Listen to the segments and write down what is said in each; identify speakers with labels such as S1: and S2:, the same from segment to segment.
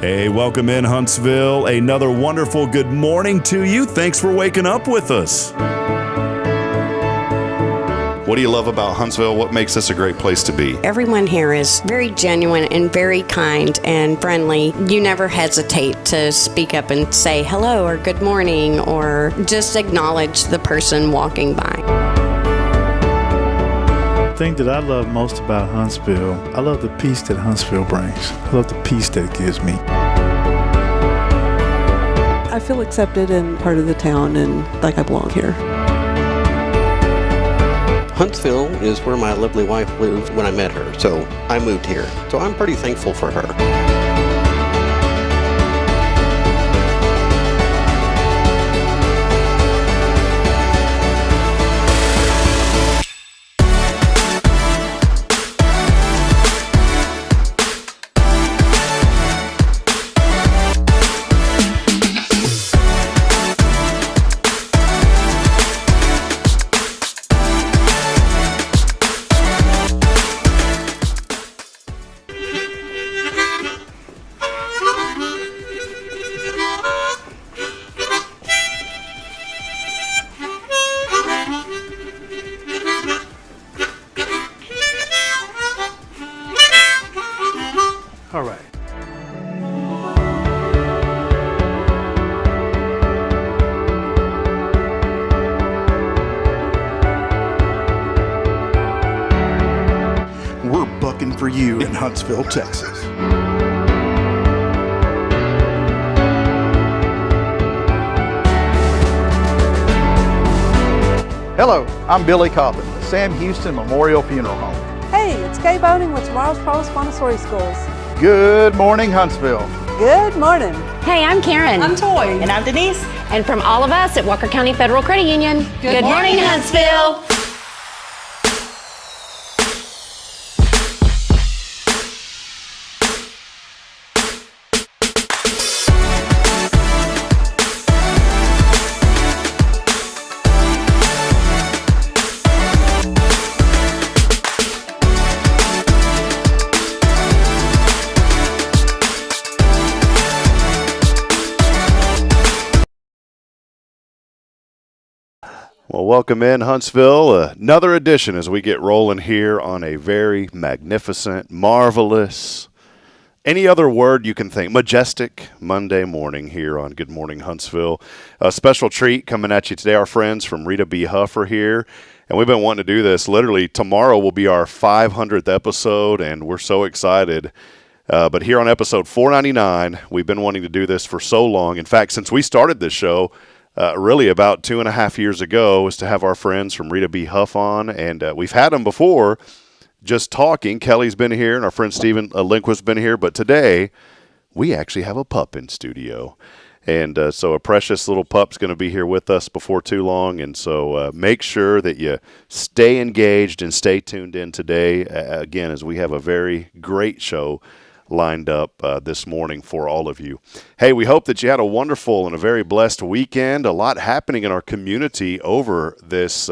S1: Hey, welcome in Huntsville. Another wonderful good morning to you. Thanks for waking up with us.
S2: What do you love about Huntsville? What makes this a great place to be?
S3: Everyone here is very genuine and very kind and friendly. You never hesitate to speak up and say hello or good morning or just acknowledge the person walking by.
S4: The thing that I love most about Huntsville, I love the peace that Huntsville brings. I love the peace that it gives me.
S5: I feel accepted and part of the town and like I belong here.
S6: Huntsville is where my lovely wife lived when I met her, so I moved here. So I'm pretty thankful for her.
S4: All right.
S7: We're bucking for you in Huntsville, Texas.
S8: Hello, I'm Billy Cobbin, the Sam Houston Memorial Funeral Home.
S5: Hey, it's Kay Boating with Tomorrow's Pros Montessori Schools.
S8: Good morning, Huntsville.
S5: Good morning.
S9: Hey, I'm Karen.
S10: I'm Toy. And I'm Denise.
S9: And from all of us at Walker County Federal Credit Union, good morning, Huntsville.
S2: Well, welcome in Huntsville. Another edition as we get rolling here on a very magnificent, marvelous, any other word you can think, majestic Monday morning here on Good Morning Huntsville. A special treat coming at you today. Our friends from Rita B. Huff are here, and we've been wanting to do this. Literally, tomorrow will be our 500th episode, and we're so excited. But here on episode 499, we've been wanting to do this for so long. In fact, since we started this show, really about 2.5 years ago, was to have our friends from Rita B. Huff on, and we've had them before just talking. Kelly's been here, and our friend Stephen Lindquist's been here, but today we actually have a pup in studio, and so a precious little pup's going to be here with us before too long, and so make sure that you stay engaged and stay tuned in today, again, as we have a very great show lined up this morning for all of you. Hey, we hope that you had a wonderful and a very blessed weekend. A lot happening in our community over this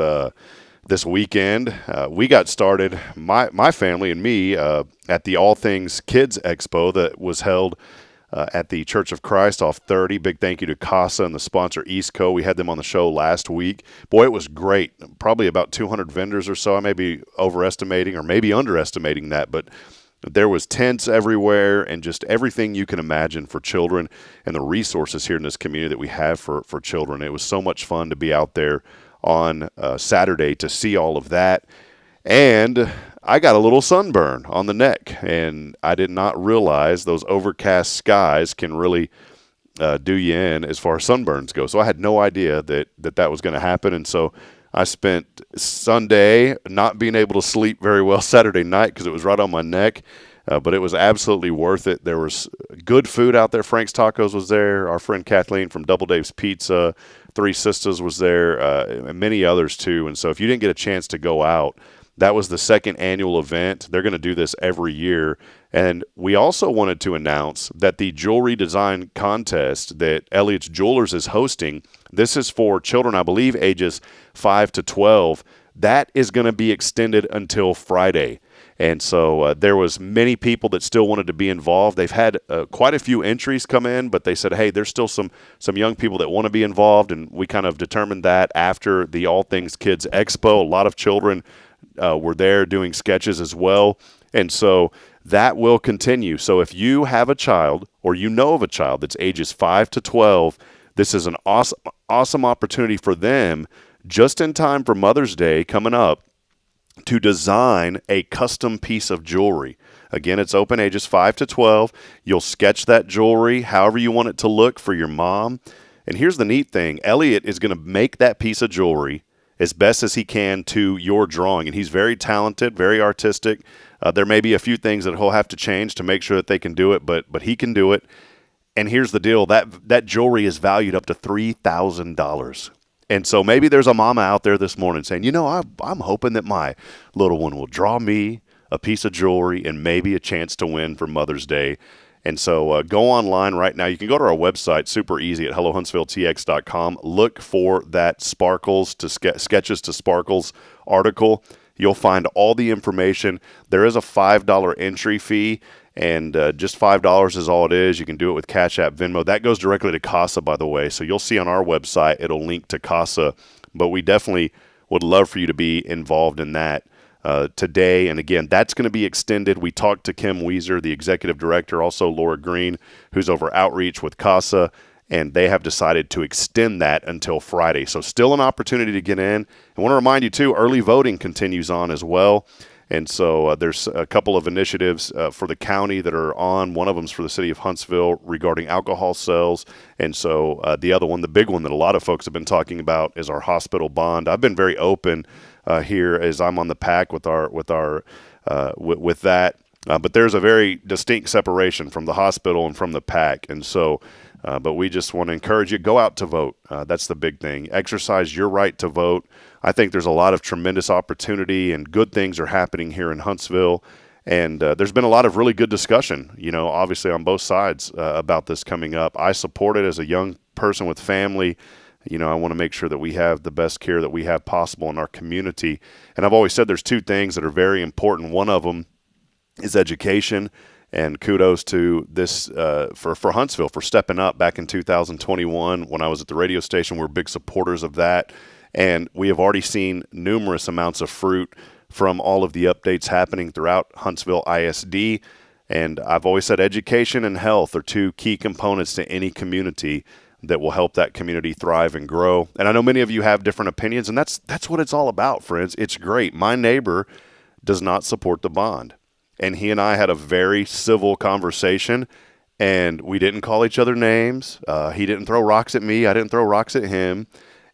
S2: weekend. We got started, my family and me, at the All Things Kids Expo that was held at the Church of Christ off 30. Big thank you to CASA and the sponsor Eastco. We had them on the show last week. Boy, it was great. Probably about 200 vendors or so. I may be overestimating or maybe underestimating that, but there was tents everywhere and just everything you can imagine for children and the resources here in this community that we have for children. It was so much fun to be out there on Saturday to see all of that. And I got a little sunburn on the neck, and I did not realize those overcast skies can really do you in as far as sunburns go. So I had no idea that was going to happen, and so I spent Sunday not being able to sleep very well Saturday night because it was right on my neck, but it was absolutely worth it. There was good food out there. Frank's Tacos was there. Our friend Kathleen from Double Dave's Pizza, Three Sisters was there, and many others too. And so if you didn't get a chance to go out, that was the second annual event. They're going to do this every year. And we also wanted to announce that the jewelry design contest that Elliott's Jewelers is hosting, this is for children, I believe, ages 5 to 12. That is going to be extended until Friday. And so there was many people that still wanted to be involved. They've had quite a few entries come in, but they said, hey, there's still some young people that want to be involved, and we kind of determined that after the All Things Kids Expo. A lot of children were there doing sketches as well, and so that will continue. So if you have a child or you know of a child that's ages 5 to 12, this is an awesome opportunity for them just in time for Mother's Day coming up to design a custom piece of jewelry. Again, it's open ages 5 to 12. You'll sketch that jewelry however you want it to look for your mom. And here's the neat thing. Elliot is going to make that piece of jewelry as best as he can to your drawing. And he's very talented, very artistic. There may be a few things that he'll have to change to make sure that they can do it, but he can do it. And here's the deal. That jewelry is valued up to $3,000. And so maybe there's a mama out there this morning saying, I'm hoping that my little one will draw me a piece of jewelry and maybe a chance to win for Mother's Day. And so go online right now. You can go to our website, super easy, at hellohuntsvilletx.com. Look for that Sparkles to Sketches to Sparkles article. You'll find all the information. There is a $5 entry fee, and just $5 is all it is. You can do it with Cash App, Venmo. That goes directly to CASA, by the way. So you'll see on our website, it'll link to CASA. But we definitely would love for you to be involved in that today. And again, that's going to be extended. We talked to Kim Weezer, the executive director, also Laura Green, who's over outreach with CASA, and they have decided to extend that until Friday. So still an opportunity to get in. I want to remind you, too, early voting continues on as well. And so there's a couple of initiatives for the county that are on. One of them is for the city of Huntsville regarding alcohol sales. And so the other one, the big one that a lot of folks have been talking about, is our hospital bond. I've been very open here as I'm on the PAC with that. But there's a very distinct separation from the hospital and from the PAC. And so, but we just want to encourage you, go out to vote. That's the big thing. Exercise your right to vote. I think there's a lot of tremendous opportunity and good things are happening here in Huntsville. And there's been a lot of really good discussion, obviously on both sides about this coming up. I support it as a young person with family. I want to make sure that we have the best care that we have possible in our community. And I've always said there's two things that are very important. One of them is education. And kudos to this for Huntsville for stepping up back in 2021 when I was at the radio station. We're big supporters of that. And we have already seen numerous amounts of fruit from all of the updates happening throughout Huntsville ISD. And I've always said education and health are two key components to any community that will help that community thrive and grow. And I know many of you have different opinions, and that's what it's all about, friends. It's great. My neighbor does not support the bond. And he and I had a very civil conversation, and we didn't call each other names. He didn't throw rocks at me. I didn't throw rocks at him.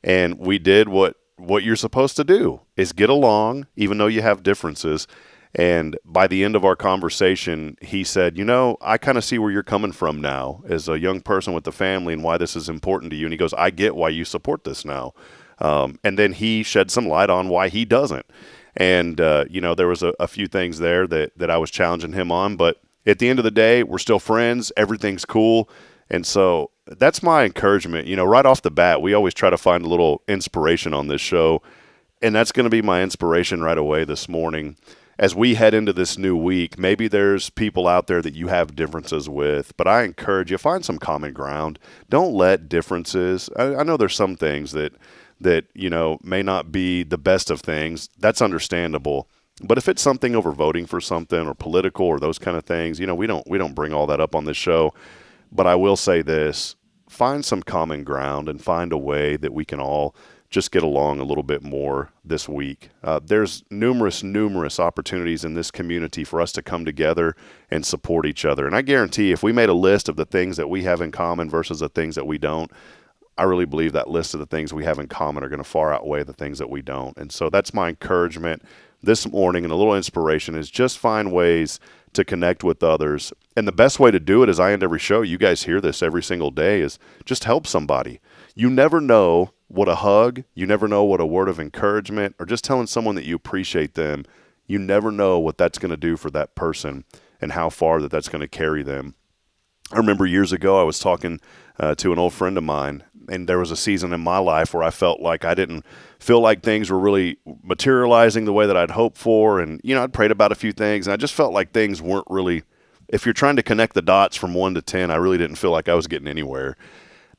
S2: And we did what you're supposed to do, is get along, even though you have differences. And by the end of our conversation, he said, I kind of see where you're coming from now as a young person with a family and why this is important to you. And he goes, I get why you support this now. And then he shed some light on why he doesn't. And, there was a few things there that I was challenging him on. But at the end of the day, we're still friends. Everything's cool. And so that's my encouragement. Right off the bat, we always try to find a little inspiration on this show. And that's going to be my inspiration right away this morning. As we head into this new week, maybe there's people out there that you have differences with, but I encourage you, find some common ground. Don't let differences, I know there's some things that may not be the best of things. That's understandable. But if it's something over voting for something or political or those kind of things, we don't bring all that up on this show. But I will say this, find some common ground and find a way that we can all just get along a little bit more this week. There's numerous opportunities in this community for us to come together and support each other. And I guarantee if we made a list of the things that we have in common versus the things that we don't, I really believe that list of the things we have in common are going to far outweigh the things that we don't. And so that's my encouragement this morning, and a little inspiration is just find ways to connect with others. And the best way to do it, as I end every show, you guys hear this every single day, is just help somebody. You never know what a hug, you never know what a word of encouragement, or just telling someone that you appreciate them, you never know what that's going to do for that person and how far that's going to carry them. I remember years ago I was talking to an old friend of mine, and there was a season in my life where I felt like I didn't feel like things were really materializing the way that I'd hoped for. And, I'd prayed about a few things, and I just felt like things weren't really, if you're trying to connect the dots from 1 to 10, I really didn't feel like I was getting anywhere.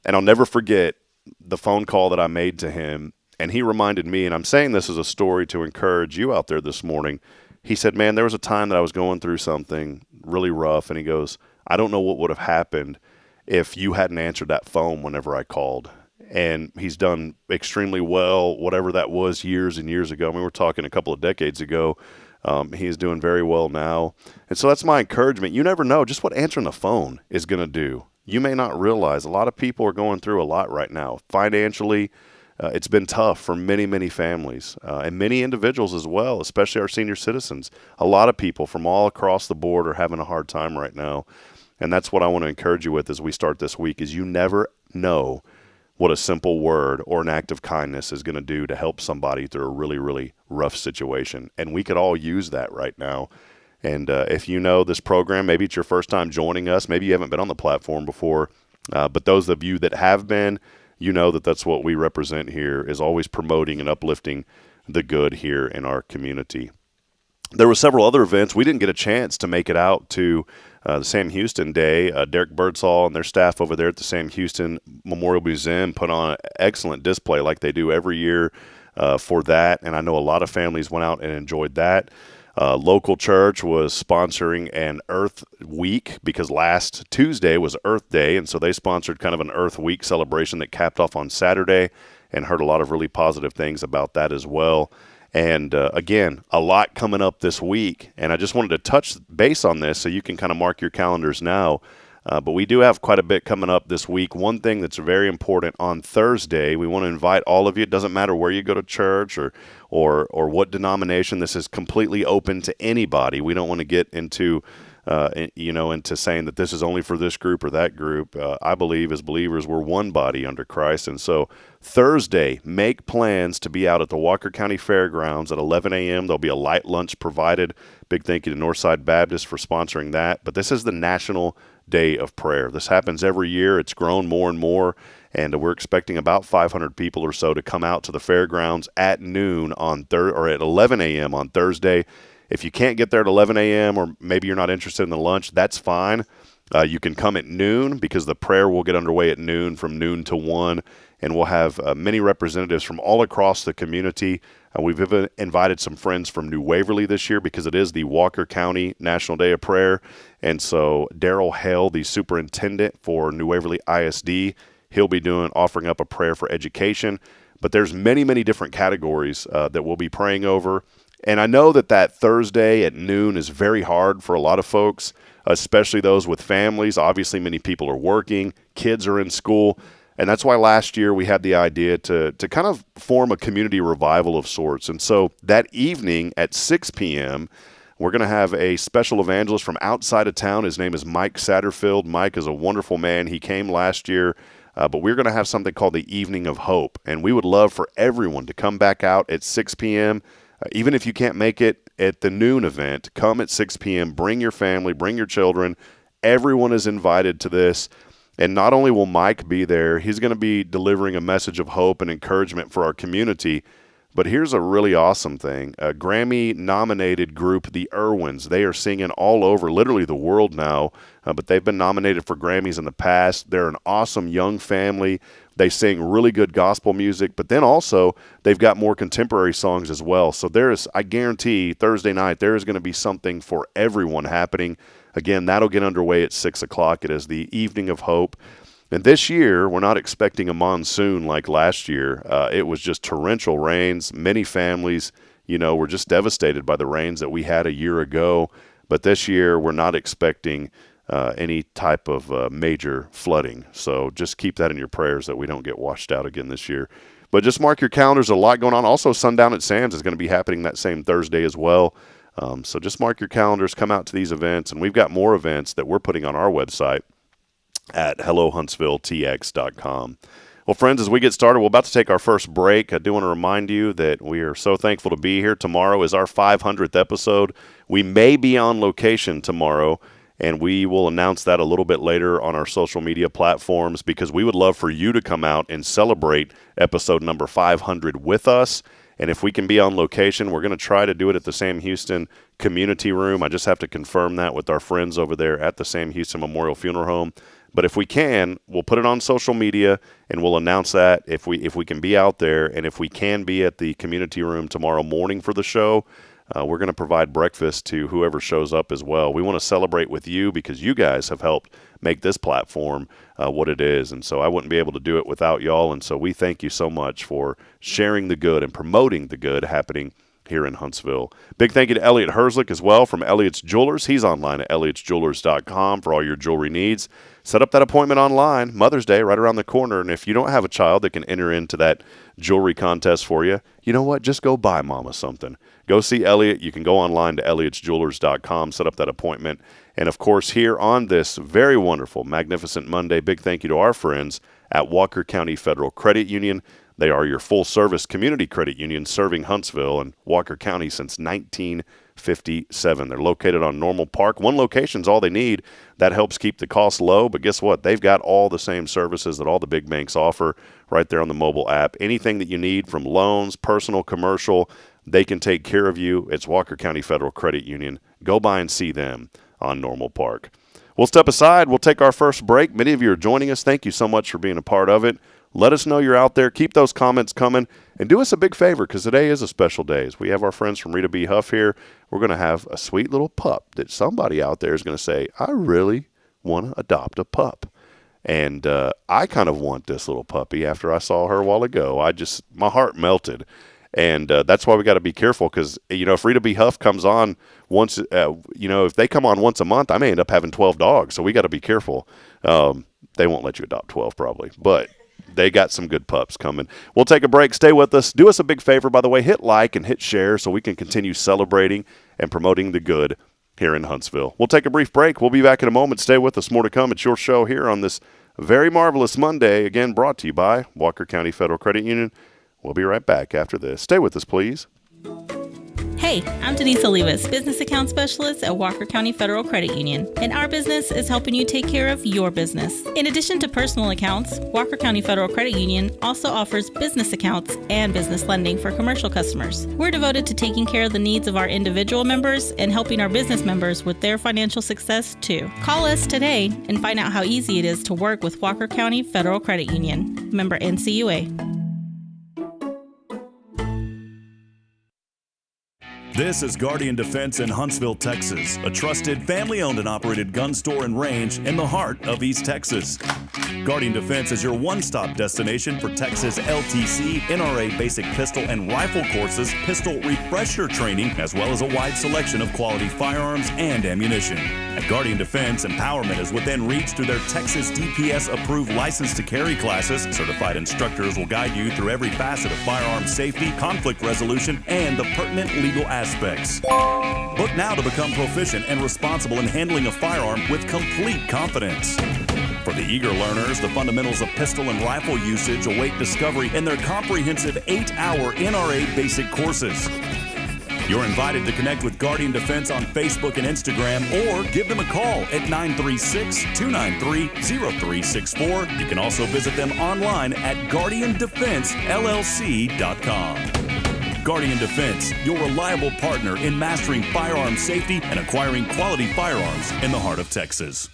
S2: And I'll never forget the phone call that I made to him, and he reminded me, and I'm saying this as a story to encourage you out there this morning. He said, man, there was a time that I was going through something really rough, and he goes, I don't know what would have happened if you hadn't answered that phone whenever I called. And he's done extremely well, whatever that was years and years ago. I mean, we're talking a couple of decades ago. He's doing very well now. And so that's my encouragement. You never know just what answering the phone is going to do. You may not realize a lot of people are going through a lot right now. Financially, it's been tough for many, many families and many individuals as well, especially our senior citizens. A lot of people from all across the board are having a hard time right now. And that's what I want to encourage you with as we start this week is you never know what a simple word or an act of kindness is going to do to help somebody through a really, really rough situation. And we could all use that right now. And if you know this program, maybe it's your first time joining us, maybe you haven't been on the platform before, but those of you that have been, you know that that's what we represent here, is always promoting and uplifting the good here in our community. There were several other events. We didn't get a chance to make it out to the Sam Houston Day. Derek Birdsall and their staff over there at the Sam Houston Memorial Museum put on an excellent display like they do every year for that, and I know a lot of families went out and enjoyed that. Local church was sponsoring an Earth Week because last Tuesday was Earth Day, and so they sponsored kind of an Earth Week celebration that capped off on Saturday, and heard a lot of really positive things about that as well. And again, a lot coming up this week, and I just wanted to touch base on this so you can kind of mark your calendars now. But we do have quite a bit coming up this week. One thing that's very important on Thursday, we want to invite all of you. It doesn't matter where you go to church or what denomination. This is completely open to anybody. We don't want to get into into saying that this is only for this group or that group. I believe as believers we're one body under Christ, and so Thursday, make plans to be out at the Walker County Fairgrounds at 11 a.m. There'll be a light lunch provided. Big thank you to Northside Baptist for sponsoring that. But this is the National Day of Prayer. This happens every year. It's grown more and more, and we're expecting about 500 people or so to come out to the fairgrounds at noon or at 11 a.m. on Thursday. If you can't get there at 11 a.m. or maybe you're not interested in the lunch, that's fine. You can come at noon because the prayer will get underway at noon, from noon to 1, and we'll have many representatives from all across the community. We've even invited some friends from New Waverly this year because it is the Walker County National Day of Prayer. And so Daryl Hale, the superintendent for New Waverly ISD, he'll be offering up a prayer for education. But there's many, many different categories that we'll be praying over. And I know that Thursday at noon is very hard for a lot of folks, especially those with families. Obviously, many people are working, kids are in school, and that's why last year we had the idea to kind of form a community revival of sorts. And so that evening at 6 p.m., we're going to have a special evangelist from outside of town. His name is Mike Satterfield. Mike is a wonderful man. He came last year, but we're going to have something called the Evening of Hope, and we would love for everyone to come back out at 6 p.m., even if you can't make it at the noon event, come at 6 p.m., bring your family, bring your children. Everyone is invited to this. And not only will Mike be there, he's going to be delivering a message of hope and encouragement for our community. But here's a really awesome thing. A Grammy-nominated group, the Irwins, they are singing all over, literally the world now, but they've been nominated for Grammys in the past. They're an awesome young family. They sing really good gospel music, but then also they've got more contemporary songs as well. So I guarantee, Thursday night, there is going to be something for everyone happening. Again, that'll get underway at 6 o'clock. It is the Evening of Hope. And this year, we're not expecting a monsoon like last year. It was just torrential rains. Many families, were just devastated by the rains that we had a year ago. But this year, we're not expecting any type of major flooding. So just keep that in your prayers that we don't get washed out again this year. But just mark your calendars. A lot going on. Also, Sundown at Sam's is going to be happening that same Thursday as well. So just mark your calendars. Come out to these events. And we've got more events that we're putting on our website at hellohuntsvilletx.com. Well, friends, as we get started, we're about to take our first break. I do want to remind you that we are so thankful to be here. Tomorrow is our 500th episode. We may be on location tomorrow, and we will announce that a little bit later on our social media platforms, because we would love for you to come out and celebrate episode number 500 with us. And if we can be on location, we're going to try to do it at the Sam Houston Community Room. I just have to confirm that with our friends over there at the Sam Houston Memorial Funeral Home. But if we can, we'll put it on social media and we'll announce that if we can be out there, and if we can be at the community room tomorrow morning for the show, we're going to provide breakfast to whoever shows up as well. We want to celebrate with you because you guys have helped make this platform what it is. And so I wouldn't be able to do it without y'all. And so we thank you so much for sharing the good and promoting the good happening here in Huntsville. Big thank you to Elliot Herzlich as well from Elliot's Jewelers. He's online at elliotsjewelers.com for all your jewelry needs. Set up that appointment online. Mother's Day right around the corner. And if you don't have a child that can enter into that jewelry contest for you, you know what? Just go buy mama something. Go see Elliot. You can go online to elliotsjewelers.com, set up that appointment. And, of course, here on this very wonderful, magnificent Monday, big thank you to our friends at Walker County Federal Credit Union. They are your full-service community credit union serving Huntsville and Walker County since 1957. They're located on Normal Park. One location's all they need. That helps keep the costs low. But guess what? They've got all the same services that all the big banks offer right there on the mobile app. Anything that you need from loans, personal, commercial, they can take care of you. It's Walker County Federal Credit Union. Go by and see them on Normal Park. We'll step aside. We'll take our first break. Many of you are joining us. Thank you so much for being a part of it. Let us know you're out there. Keep those comments coming. And do us a big favor, because today is a special day. As we have our friends from Rita B. Huff here, we're going to have a sweet little pup that somebody out there is going to say, I really want to adopt a pup. And I kind of want this little puppy after I saw her a while ago. My heart melted. And that's why we got to be careful, because, if Rita B. Huff comes on once, if they come on once a month, I may end up having 12 dogs. So we got to be careful. They won't let you adopt 12 probably, but they got some good pups coming. We'll take a break. Stay with us. Do us a big favor, by the way. Hit like and hit share so we can continue celebrating and promoting the good here in Huntsville. We'll take a brief break. We'll be back in a moment. Stay with us. More to come. It's your show here on this very marvelous Monday, again brought to you by Walker County Federal Credit Union. We'll be right back after this. Stay with us, please.
S10: Hey, I'm Denise Olivas, Business Account Specialist at Walker County Federal Credit Union, and our business is helping you take care of your business. In addition to personal accounts, Walker County Federal Credit Union also offers business accounts and business lending for commercial customers. We're devoted to taking care of the needs of our individual members and helping our business members with their financial success, too. Call us today and find out how easy it is to work with Walker County Federal Credit Union. Member NCUA.
S1: This is Guardian Defense in Huntsville, Texas, a trusted family-owned and operated gun store and range in the heart of East Texas. Guardian Defense is your one-stop destination for Texas LTC, NRA basic pistol and rifle courses, pistol refresher training, as well as a wide selection of quality firearms and ammunition. At Guardian Defense, empowerment is within reach through their Texas DPS-approved license to carry classes. Certified instructors will guide you through every facet of firearm safety, conflict resolution, and the pertinent legal aspects. Book now to become proficient and responsible in handling a firearm with complete confidence. For the eager learners, the fundamentals of pistol and rifle usage await discovery in their comprehensive 8-hour NRA basic courses. You're invited to connect with Guardian Defense on Facebook and Instagram, or give them a call at 936-293-0364. You can also visit them online at guardiandefensellc.com. Guardian Defense, your reliable partner in mastering firearm safety and acquiring quality firearms in the heart of Texas.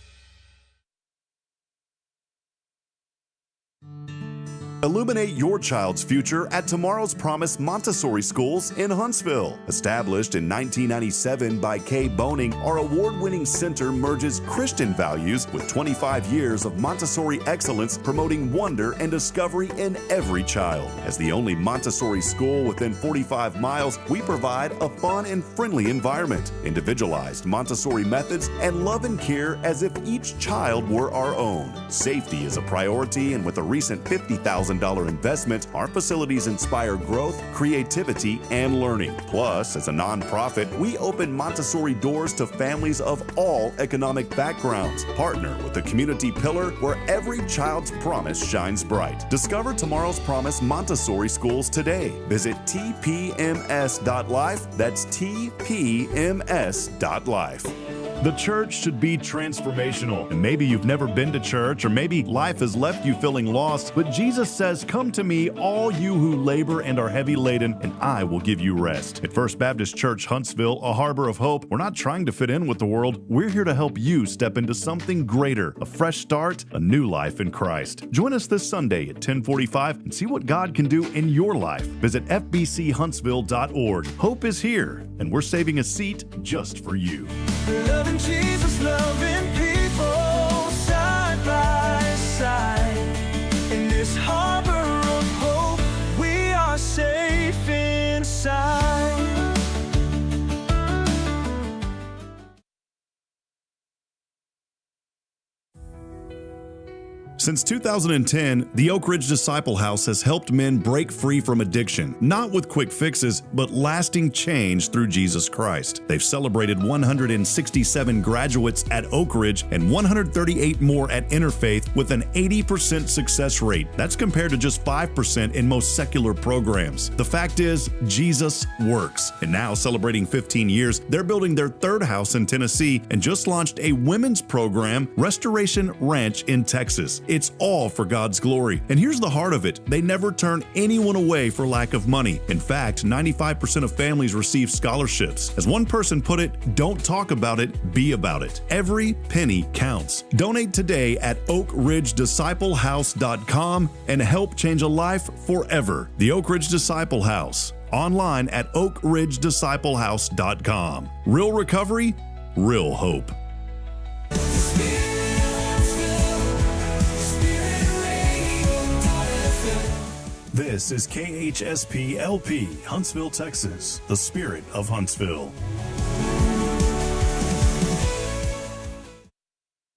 S1: Illuminate your child's future at Tomorrow's Promise Montessori Schools in Huntsville. Established in 1997 by Kay Boning, our award-winning center merges Christian values with 25 years of Montessori excellence, promoting wonder and discovery in every child. As the only Montessori school within 45 miles, we provide a fun and friendly environment, individualized Montessori methods, and love and care as if each child were our own. Safety is a priority, and with a recent $50,000 $100,000 investment, our facilities inspire growth, creativity, and learning. Plus, as a nonprofit, we open Montessori doors to families of all economic backgrounds. Partner with the community pillar where every child's promise shines bright. Discover tomorrow's promise Montessori schools today. Visit tpms.life. That's tpms.life. The church should be transformational. And maybe you've never been to church, or maybe life has left you feeling lost, but Jesus says, "Come to me, all you who labor and are heavy laden, and I will give you rest." At First Baptist Church, Huntsville, a harbor of hope, we're not trying to fit in with the world. We're here to help you step into something greater, a fresh start, a new life in Christ. Join us this Sunday at 10:45 and see what God can do in your life. Visit fbchuntsville.org. Hope is here, and we're saving a seat just for you.
S11: Loving Jesus, loving people side by side. In this harbor of hope, we are safe inside.
S1: Since 2010, the Oak Ridge Disciple House has helped men break free from addiction, not with quick fixes, but lasting change through Jesus Christ. They've celebrated 167 graduates at Oak Ridge and 138 more at Interfaith with an 80% success rate. That's compared to just 5% in most secular programs. The fact is, Jesus works. And now, celebrating 15 years, they're building their third house in Tennessee and just launched a women's program, Restoration Ranch in Texas. It's all for God's glory. And here's the heart of it. They never turn anyone away for lack of money. In fact, 95% of families receive scholarships. As one person put it, don't talk about it, be about it. Every penny counts. Donate today at oakridgedisciplehouse.com and help change a life forever. The Oak Ridge Disciple House. Online at oakridgedisciplehouse.com. Real recovery, real hope. This is KHSP LP, Huntsville, Texas, the spirit of Huntsville.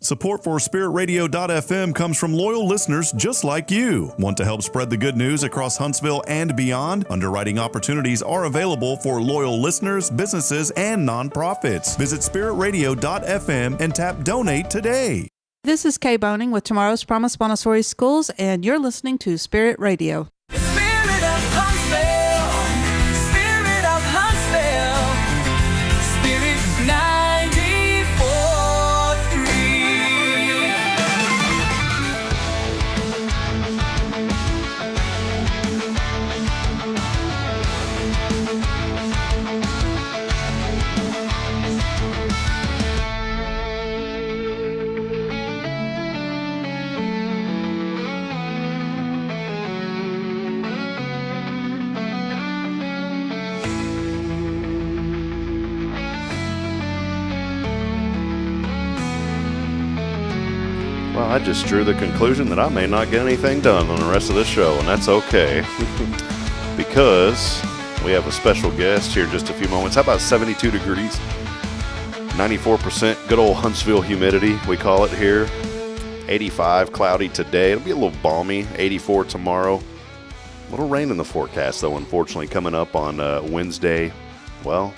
S1: Support for SpiritRadio.fm comes from loyal listeners just like you. Want to help spread the good news across Huntsville and beyond? Underwriting opportunities are available for loyal listeners, businesses, and nonprofits. Visit SpiritRadio.fm and tap Donate today.
S5: This is Kay Boning with Tomorrow's Promise Montessori Schools, and you're listening to Spirit Radio.
S11: Spirit of Huntsville, Spirit of Huntsville, Spirit 94.3.
S2: Well, I just drew the conclusion that I may not get anything done on the rest of this show, and that's okay. Because we have a special guest here in just a few moments. How about 72 degrees? 94% good old Huntsville humidity, we call it here. 85, cloudy today. It'll be a little balmy. 84 tomorrow. A little rain in the forecast, though, unfortunately, coming up on Wednesday. Well,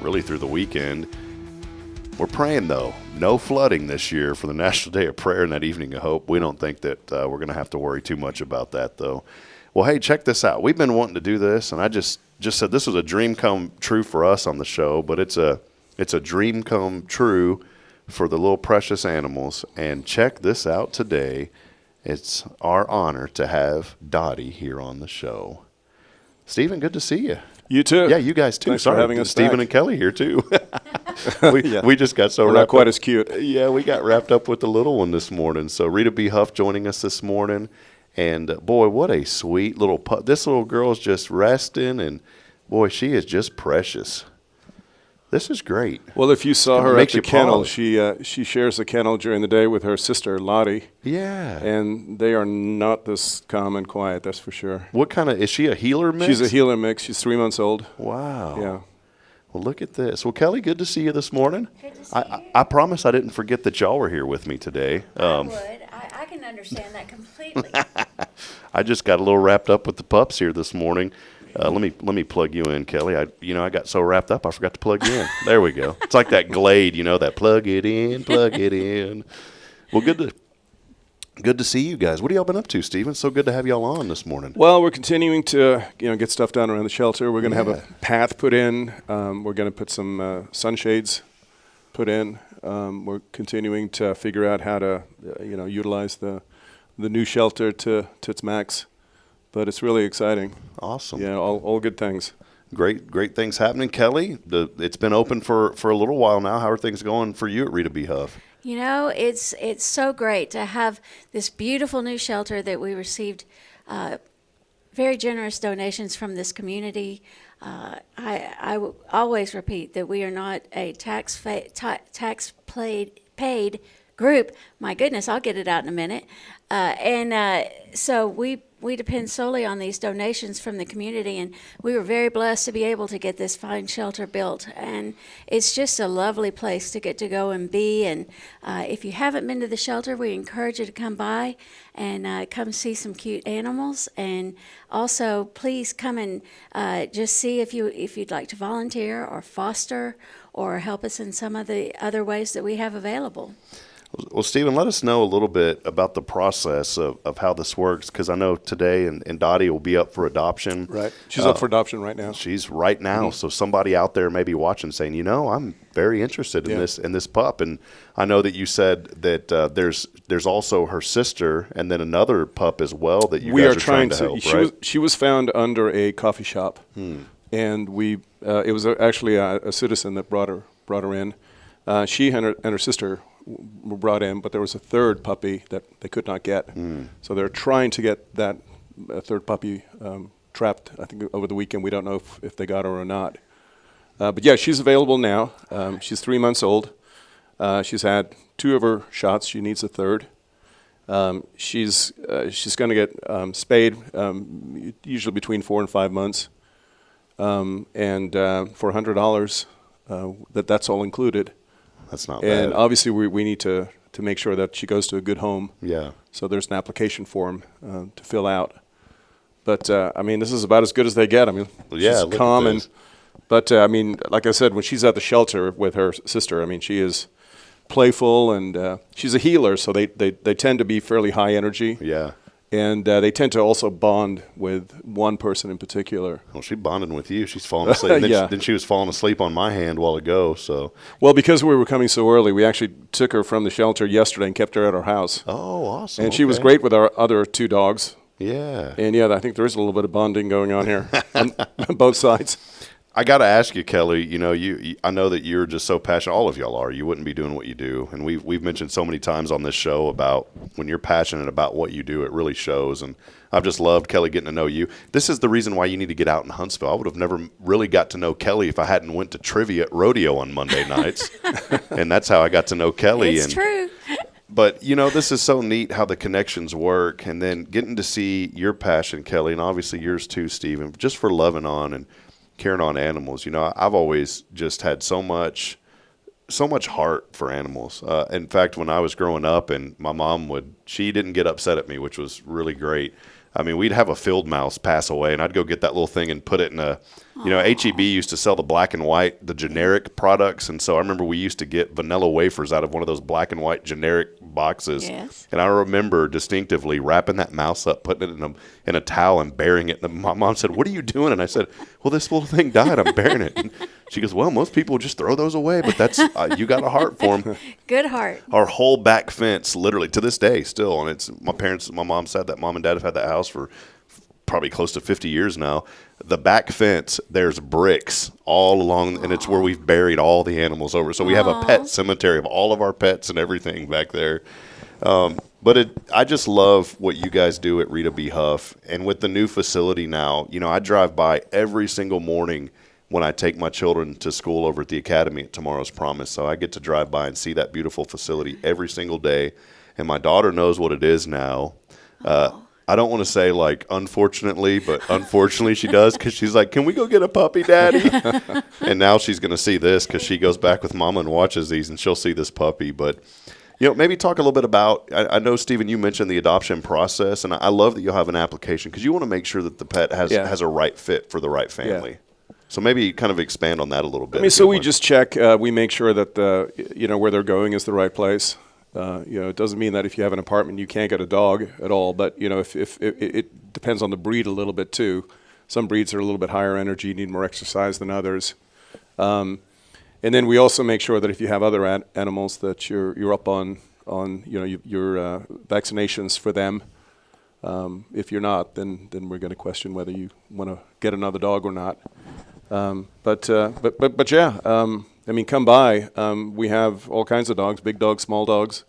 S2: really through the weekend. We're praying, though, no flooding this year for the National Day of Prayer and that Evening of Hope. We don't think that we're going to have to worry too much about that, though. Well, hey, check this out. We've been wanting to do this, and I just said this was a dream come true for us on the show, but it's a dream come true for the little precious animals. And check this out today. It's our honor to have Dottie here on the show. Stephen, good to see you.
S12: You too.
S2: Yeah, you guys too.
S12: Thanks
S2: Sorry,
S12: for having us
S2: Stephen
S12: back.
S2: and Kelly here too.
S12: Yeah.
S2: We just got so
S12: We're
S2: wrapped
S12: not quite
S2: up.
S12: as cute.
S2: Yeah, we got wrapped up with the little one this morning. So Rita B. Huff joining us this morning. And boy, what a sweet little pup. This little girl is just resting, and boy, she is just precious. This is great.
S12: Well, if you saw her at the kennel,
S2: pause.
S12: she shares the kennel during the day with her sister, Lottie.
S2: Yeah.
S12: And they are not this calm and quiet, that's for sure.
S2: What kind of, is she a healer mix?
S12: She's a healer mix. She's 3 months old.
S2: Wow.
S12: Yeah.
S2: Well, look at this. Well, Kelly, good to see you this morning.
S13: Good to see you.
S2: I promise I didn't forget that y'all were here with me today.
S13: I would. I can understand that completely.
S2: I just got a little wrapped up with the pups here this morning. Let me plug you in, Kelly. I got so wrapped up I forgot to plug you in. There we go. It's like that Glade, that plug it in, plug it in. Well, good to see you guys. What have y'all been up to, Stephen? So good to have y'all on this morning.
S12: Well, we're continuing to get stuff done around the shelter. We're going to have a path put in. We're going to put some sunshades put in. We're continuing to figure out how to utilize the new shelter to its max. But it's really exciting.
S2: Awesome.
S12: Yeah, all good things.
S2: Great things happening. Kelly, it's been open for a little while now. How are things going for you at Rita B. Huff?
S13: It's so great to have this beautiful new shelter that we received very generous donations from this community. I will always repeat that we are not a tax-paid group. My goodness, I'll get it out in a minute. So we depend solely on these donations from the community, and we were very blessed to be able to get this fine shelter built. And it's just a lovely place to get to go and be. And if you haven't been to the shelter, we encourage you to come by and come see some cute animals. And also, please come and just see if you'd like to volunteer or foster or help us in some of the other ways that we have available.
S2: Well, Stephen, let us know a little bit about the process of how this works, because I know today and Dottie will be up for adoption.
S12: Right. She's up for adoption right now.
S2: She's right now. Mm-hmm. So somebody out there may be watching saying, I'm very interested in this pup. And I know that you said that there's also her sister and then another pup as well that you guys are trying to help, right?
S12: She was found under a coffee shop. And it was actually a citizen that brought her in. She and her sister were brought in, but there was a third puppy that they could not get. So they're trying to get that third puppy trapped, I think, over the weekend. We don't know if they got her or not. But yeah, she's available now. She's 3 months old. She's had 2 of her shots. She needs a third. She's going to get spayed, usually between 4 and 5 months. And for $100, that's all included.
S2: That's not bad.
S12: And obviously we need to make sure that she goes to a good home.
S2: Yeah.
S12: So there's an application form to fill out. But, this is about as good as they get. She's calm. But like I said, when she's at the shelter with her sister, she is playful and she's a healer, so they tend to be fairly high energy.
S2: Yeah.
S12: And they tend to also bond with one person in particular.
S2: Well, she bonded with you. She's falling asleep. Then she was falling asleep on my hand a while ago. So.
S12: Well, because we were coming so early, we actually took her from the shelter yesterday and kept her at our house.
S2: Oh, awesome.
S12: And she was great with our other 2 dogs.
S2: Yeah.
S12: And I think there is a little bit of bonding going on here on both sides.
S2: I got to ask you, Kelly, I know that you're just so passionate. All of y'all are. You wouldn't be doing what you do. And we've mentioned so many times on this show about when you're passionate about what you do, it really shows. And I've just loved, Kelly, getting to know you. This is the reason why you need to get out in Huntsville. I would have never really got to know Kelly if I hadn't went to trivia at rodeo on Monday nights. And that's how I got to know Kelly.
S13: It's true.
S2: But, this is so neat how the connections work. And then getting to see your passion, Kelly, and obviously yours too, Stephen, just for loving on and caring on animals. I've always just had so much heart for animals. In fact, when I was growing up and my mom she didn't get upset at me, which was really great. We'd have a field mouse pass away and I'd go get that little thing and put it in HEB used to sell the black and white, the generic products. And so I remember we used to get vanilla wafers out of one of those black and white generic boxes.
S13: Yes.
S2: And I remember distinctively wrapping that mouse up, putting it in a towel and burying it. And my mom said, "What are you doing?" And I said, "Well, this little thing died. I'm burying it." And she goes, "Well, most people just throw those away, but that's you got a heart for them."
S13: Good heart.
S2: Our whole back fence, literally to this day still, and it's my mom said that mom and dad have had that house for probably close to 50 years now. The back fence, there's bricks all along, and it's where we've buried all the animals over. So we have a pet cemetery of all of our pets and everything back there. But I just love what you guys do at Rita B. Huff. And with the new facility now, I drive by every single morning when I take my children to school over at the academy at Tomorrow's Promise. So I get to drive by and see that beautiful facility every single day. And my daughter knows what it is now. I don't want to say unfortunately, but unfortunately she does, because she's like, "Can we go get a puppy, Daddy?" And now she's going to see this because she goes back with Mama and watches these, and she'll see this puppy. But Maybe talk a little bit about, I know, Stephen, you mentioned the adoption process, and I love that you'll have an application because you want to make sure that the pet has a right fit for the right family. Yeah. So maybe kind of expand on that a little bit.
S12: I mean, so we just check, we make sure that where they're going is the right place. It doesn't mean that if you have an apartment you can't get a dog at all, but if it depends on the breed a little bit too. Some breeds are a little bit higher energy, need more exercise than others. And then we also make sure that if you have other animals that you're up on your vaccinations for them. If you're not, then we're going to question whether you want to get another dog or not. But yeah, I mean, come by. We have all kinds of dogs, big dogs, small dogs.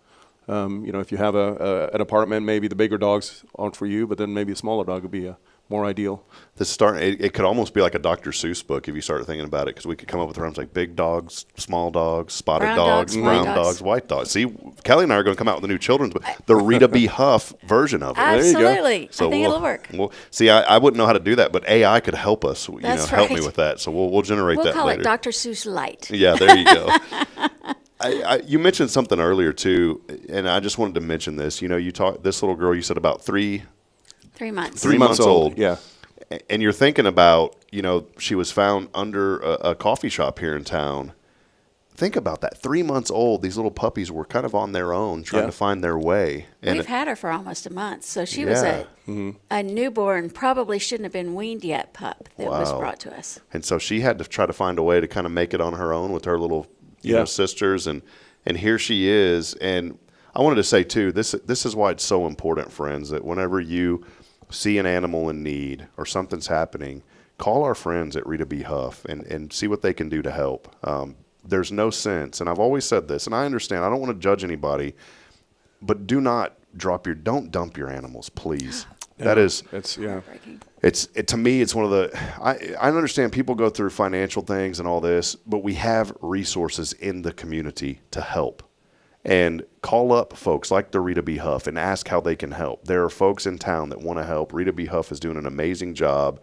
S12: If you have an apartment, maybe the bigger dogs aren't for you, but then maybe a smaller dog would be more ideal.
S2: It could almost be like a Dr. Seuss book if you start thinking about it, because we could come up with terms like big dogs, small dogs, spotted dogs, brown dogs, white dogs. See, Kelly and I are going to come out with a new children's book, the Rita B. Huff version of it.
S13: Absolutely.
S2: There you go. So
S13: I think it'll work.
S2: Well, see, I wouldn't know how to do that, but AI could help us.
S13: That's
S2: help
S13: right.
S2: me with that. So we'll generate that later.
S13: We'll call it Dr. Seuss Light.
S2: Yeah, there you go. You mentioned something earlier too, and I just wanted to mention this. You talked this little girl. You said about 3
S13: months.
S2: 3 months old.
S12: Yeah.
S2: And you're thinking about, she was found under a coffee shop here in town. Think about that. 3 months old. These little puppies were kind of on their own, trying to find their way. And
S13: We've had her for almost a month, so she was a newborn, probably shouldn't have been weaned yet pup that was brought to us.
S2: And so she had to try to find a way to kind of make it on her own with her little sisters, and here she is. And I wanted to say too, this is why it's so important, friends, that whenever you see an animal in need or something's happening, call our friends at Rita B. Huff and see what they can do to help. There's no sense, and I've always said this, and I understand, I don't want to judge anybody, but don't dump your animals, please. To me, it's one of the, I understand people go through financial things and all this, but we have resources in the community to help. And call up folks like the Rita B. Huff and ask how they can help. There are folks in town that want to help. Rita B. Huff is doing an amazing job.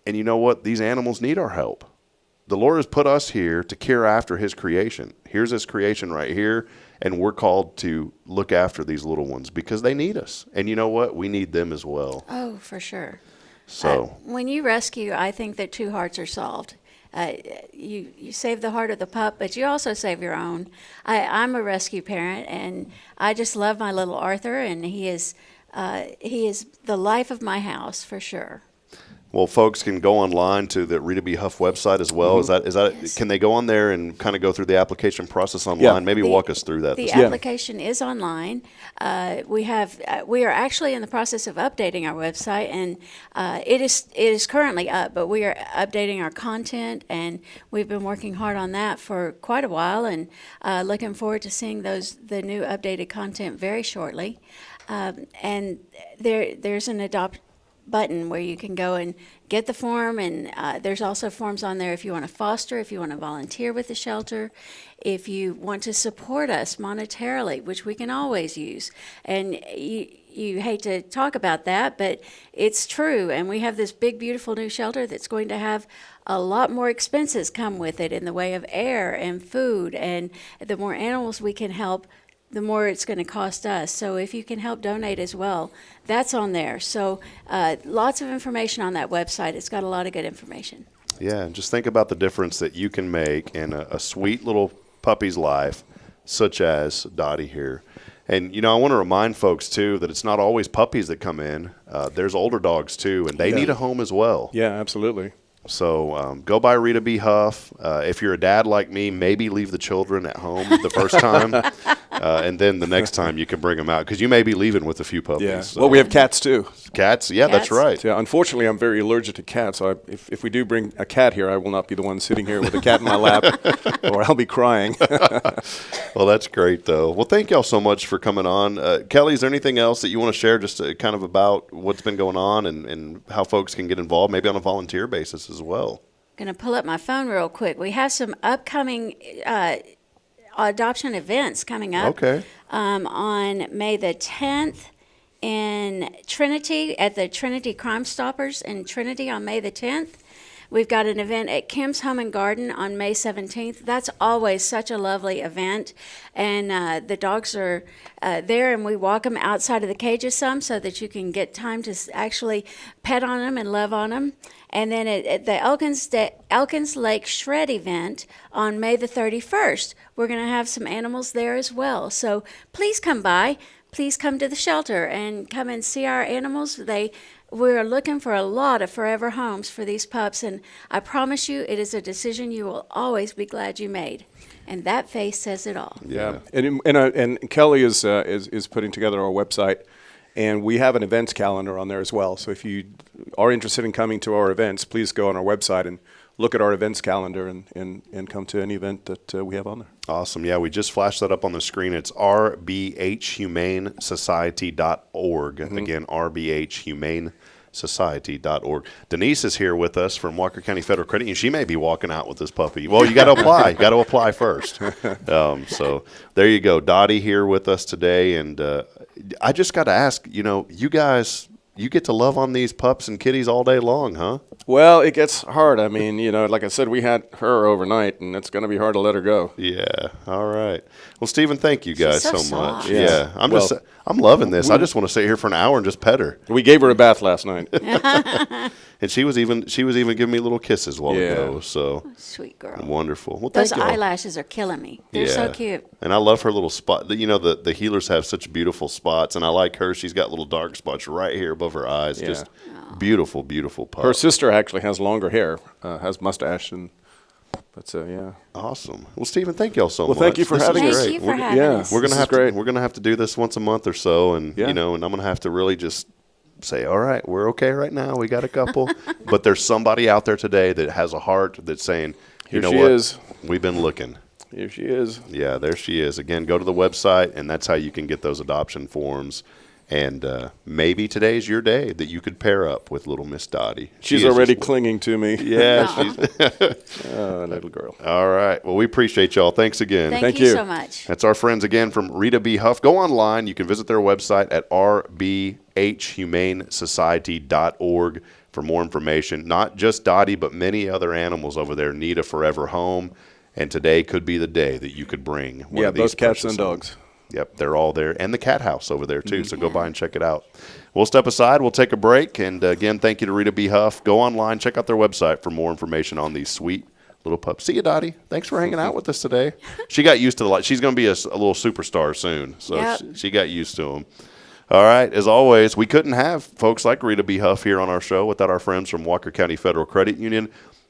S2: And you know what? These animals need our help. The Lord has put us here to care after his creation. Here's his creation right here, and we're called to look after these little ones because they need us. And you know what? We need them as well.
S13: Oh, for sure.
S2: So
S13: when you rescue, I think that 2 hearts are solved. You save the heart of the pup, but you also save your own. I'm a rescue parent, and I just love my little Arthur, and he is the life of my house for sure.
S2: Well, folks can go online to the Rita B. Huff website as well.
S12: Mm-hmm.
S2: Is that
S13: Yes.
S2: Can they go on there and kind of go through the application process online?
S12: Yeah.
S2: Maybe walk us through that.
S13: The application is online. We are actually in the process of updating our website, and it is currently up. But we are updating our content, and we've been working hard on that for quite a while, and looking forward to seeing the new updated content very shortly. And there's an adopt button where you can go and get the form, and there's also forms on there if you want to foster, if you want to volunteer with the shelter, if you want to support us monetarily, which we can always use. And you hate to talk about that, but it's true, and we have this big beautiful new shelter that's going to have a lot more expenses come with it in the way of air and food, and the more animals we can help, the more it's going to cost us. So if you can help donate as well, that's on there. So lots of information on that website. It's got a lot of good information.
S2: Yeah, and just think about the difference that you can make in a sweet little puppy's life, such as Dottie here. And, I want to remind folks, too, that it's not always puppies that come in. There's older dogs, too, and they need a home as well.
S12: Yeah, absolutely.
S2: So go by Rita B. Huff. If you're a dad like me, maybe leave the children at home the first time, and then the next time you can bring them out because you may be leaving with a few puppies.
S12: Yeah.
S2: So.
S12: Well, we have cats too.
S2: Cats? Yeah, that's right.
S12: Yeah. Unfortunately, I'm very allergic to cats. So if we do bring a cat here, I will not be the one sitting here with a cat in my lap, or I'll be crying.
S2: Well, that's great, though. Well, thank y'all so much for coming on. Kelly, is there anything else that you want to share just kind of about what's been going on and how folks can get involved, maybe on a volunteer basis as well?
S13: I'm going to pull up my phone real quick. We have some upcoming adoption events coming up.
S2: Okay.
S13: On May the 10th in Trinity, at the Trinity Crime Stoppers in Trinity on May the 10th. We've got an event at Kim's Home and Garden on May 17th. That's always such a lovely event. And the dogs are there, and we walk them outside of the cages some so that you can get time to actually pet on them and love on them. And then at the Elkins Lake Shred event on May the 31st, we're going to have some animals there as well. So please come by. Please come to the shelter and come and see our animals. We're looking for a lot of forever homes for these pups, and I promise you it is a decision you will always be glad you made. And that face says it all.
S12: Yeah, and Kelly is putting together our website, and we have an events calendar on there as well. So if you are interested in coming to our events, please go on our website and look at our events calendar and come to any event that we have on there.
S2: Awesome. Yeah, we just flashed that up on the screen. It's rbhumanesociety.org. Again, rbhumanesociety.org. Denise is here with us from Walker County Federal Credit Union. She may be walking out with this puppy. Well, you got to apply. You got to apply first. So there you go. Dottie here with us today. And I just got to ask, you guys, you get to love on these pups and kitties all day long, huh?
S12: Well, it gets hard. I mean, like I said, we had her overnight, and it's going to be hard to let her go.
S2: Yeah. All right. Well, Stephen, thank you guys so much.
S12: Yeah.
S2: I'm loving this. I just want to sit here for an hour and just pet her.
S12: We gave her a bath last night.
S2: And she was even giving me little kisses while ago. So
S13: sweet girl.
S2: Wonderful. Well,
S13: those
S2: thank you all.
S13: Eyelashes are killing me. They're so cute.
S2: And I love her little spot. The healers have such beautiful spots, and I like her. She's got little dark spots right here above her eyes. Yeah. Just beautiful, beautiful pup.
S12: Her sister actually has longer hair, has mustache, but yeah.
S2: Awesome. Well, Stephen, thank y'all so much.
S12: Well, thank you for having us.
S13: Thank you for having us.
S2: We're gonna have to do this once a month or so, and and I'm gonna have to really just say, all right, we're okay right now. We got a couple, but there's somebody out there today that has a heart that's saying,
S12: Here she is.
S2: We've been looking.
S12: Here she is.
S2: Yeah, there she is. Again, go to the website, and that's how you can get those adoption forms. And maybe today's your day that you could pair up with little Miss Dottie.
S12: She's already clinging to me.
S2: Yeah.
S12: Little girl.
S2: All right. Well, we appreciate y'all. Thanks again.
S13: Thank you so much.
S2: That's our friends again from Rita B. Huff. Go online. You can visit their website at rbhumanesociety.org for more information. Not just Dottie, but many other animals over there need a forever home. And today could be the day that you could bring one of these
S12: both cats and dogs.
S2: Yep, they're all there. And the cat house over there, too. So go by and check it out. We'll step aside. We'll take a break. And, again, thank you to Rita B. Huff. Go online. Check out their website for more information on these sweet little pups. See you, Dottie. Thanks for hanging out with us today. She got used to the light. She's going to be a little superstar soon. So she got used to them. All right. As always, we couldn't have folks like Rita B. Huff here on our show without our friends from Walker County Federal Credit Union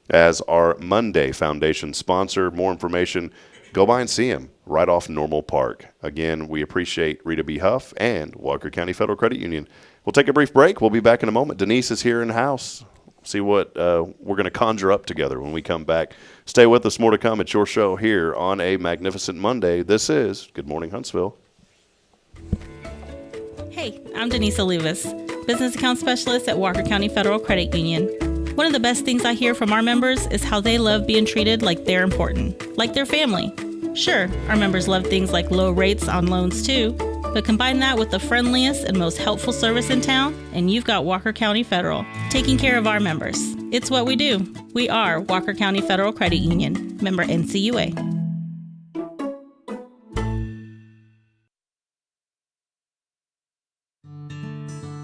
S2: as our Monday Foundation sponsor. More information, go by and see him right off Normal Park. Again, we appreciate Rita B. Huff and Walker County Federal Credit Union. We'll take a brief break. We'll be back in a moment. Denise is here in the house. See what we're going to conjure up together when we come back. Stay with us. More to come at your show here on a magnificent Monday. This is Good Morning Huntsville.
S10: Hey, I'm Denise Olivas, Business Account Specialist at Walker County Federal Credit Union. One of the best things I hear from our members is how they love being treated like they're important, like their family. Sure, our members love things like low rates on loans too, but combine that with the friendliest and most helpful service in town, and you've got Walker County Federal, taking care of our members. It's what we do. We are Walker County Federal Credit Union, member NCUA.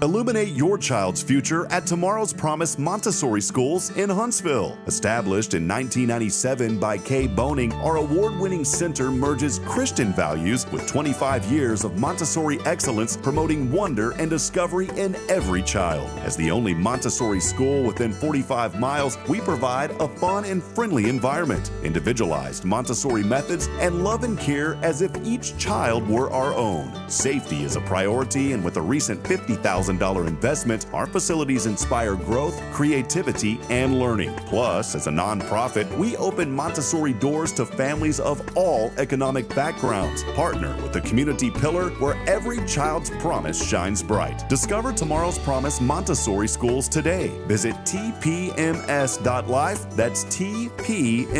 S1: Illuminate your child's future at Tomorrow's Promise Montessori Schools in Huntsville. Established in 1997 by Kay Boning, our award-winning center merges Christian values with 25 years of Montessori excellence, promoting wonder and discovery in every child. As the only Montessori school within 45 miles, we provide a fun and friendly environment, individualized Montessori methods, and love and care as if each child were our own. Safety is a priority, and with a recent $50,000 investment, our facilities inspire growth, creativity, and learning. Plus, as a nonprofit, we open Montessori doors to families of all economic backgrounds. Partner with the community pillar where every child's promise shines bright. Discover Tomorrow's Promise Montessori Schools today. Visit tpms.life. That's tpms.life.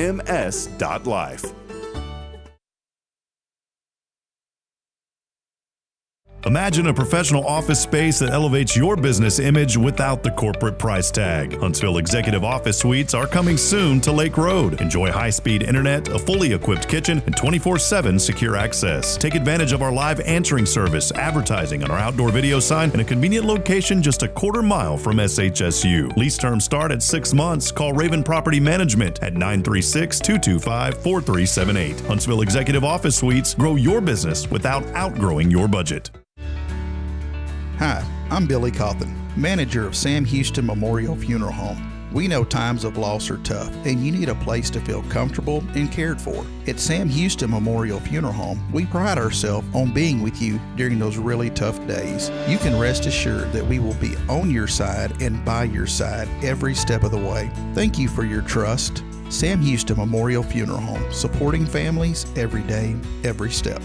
S1: Imagine a professional office space that elevates your business image without the corporate price tag. Huntsville Executive Office Suites are coming soon to Lake Road. Enjoy high-speed internet, a fully equipped kitchen, and 24/7 secure access. Take advantage of our live answering service, advertising on our outdoor video sign, and a convenient location just a quarter mile from SHSU. Lease terms start at 6 months. Call Raven Property Management at 936-225-4378. Huntsville Executive Office Suites. Grow your business without outgrowing your budget.
S7: Hi, I'm Billy Cawthon, manager of Sam Houston Memorial Funeral Home. We know times of loss are tough, and you need a place to feel comfortable and cared for. At Sam Houston Memorial Funeral Home, we pride ourselves on being with you during those really tough days. You can rest assured that we will be on your side and by your side every step of the way. Thank you for your trust. Sam Houston Memorial Funeral Home, supporting families every day, every step.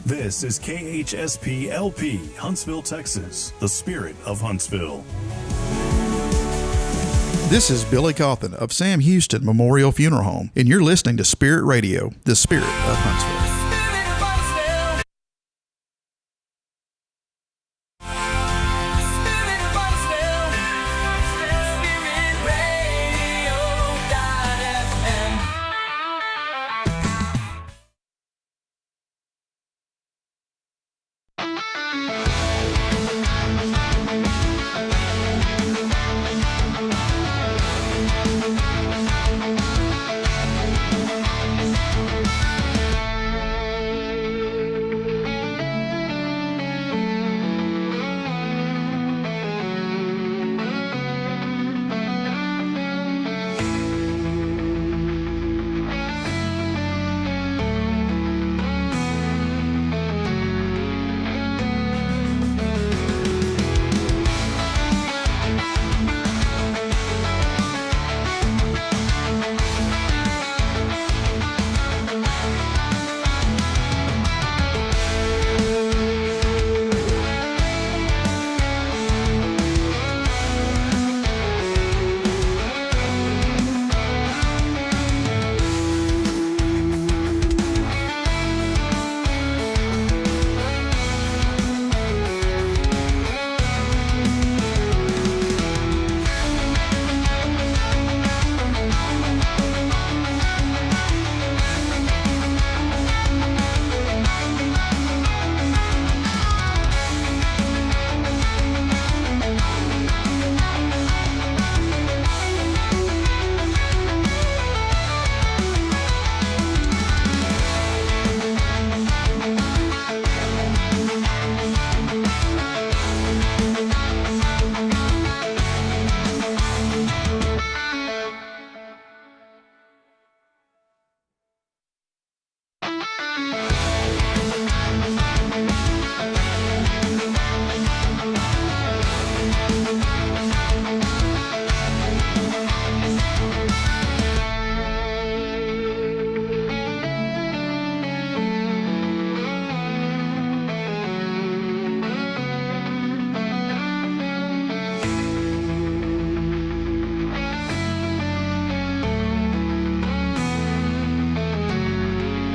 S1: This is KHSP LP, Huntsville, Texas, the spirit of Huntsville.
S7: This is Billy Cawthon of Sam Houston Memorial Funeral Home, and you're listening to Spirit Radio, the spirit of Huntsville.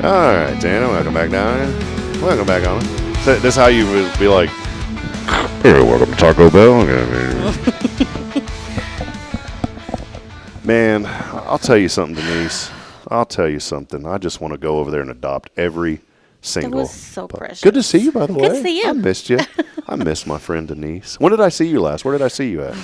S2: All right, Dana, welcome back down. Welcome back on. So this is how you would be like, hey, welcome to Taco Bell. Man, I'll tell you something, Denise. I'll tell you something. I just want to go over there and adopt every single.
S10: That was so precious.
S2: Good to see you, by the way.
S10: Good to see you.
S2: I missed you. I missed my friend Denise. When did I see you last? Where did I see you at?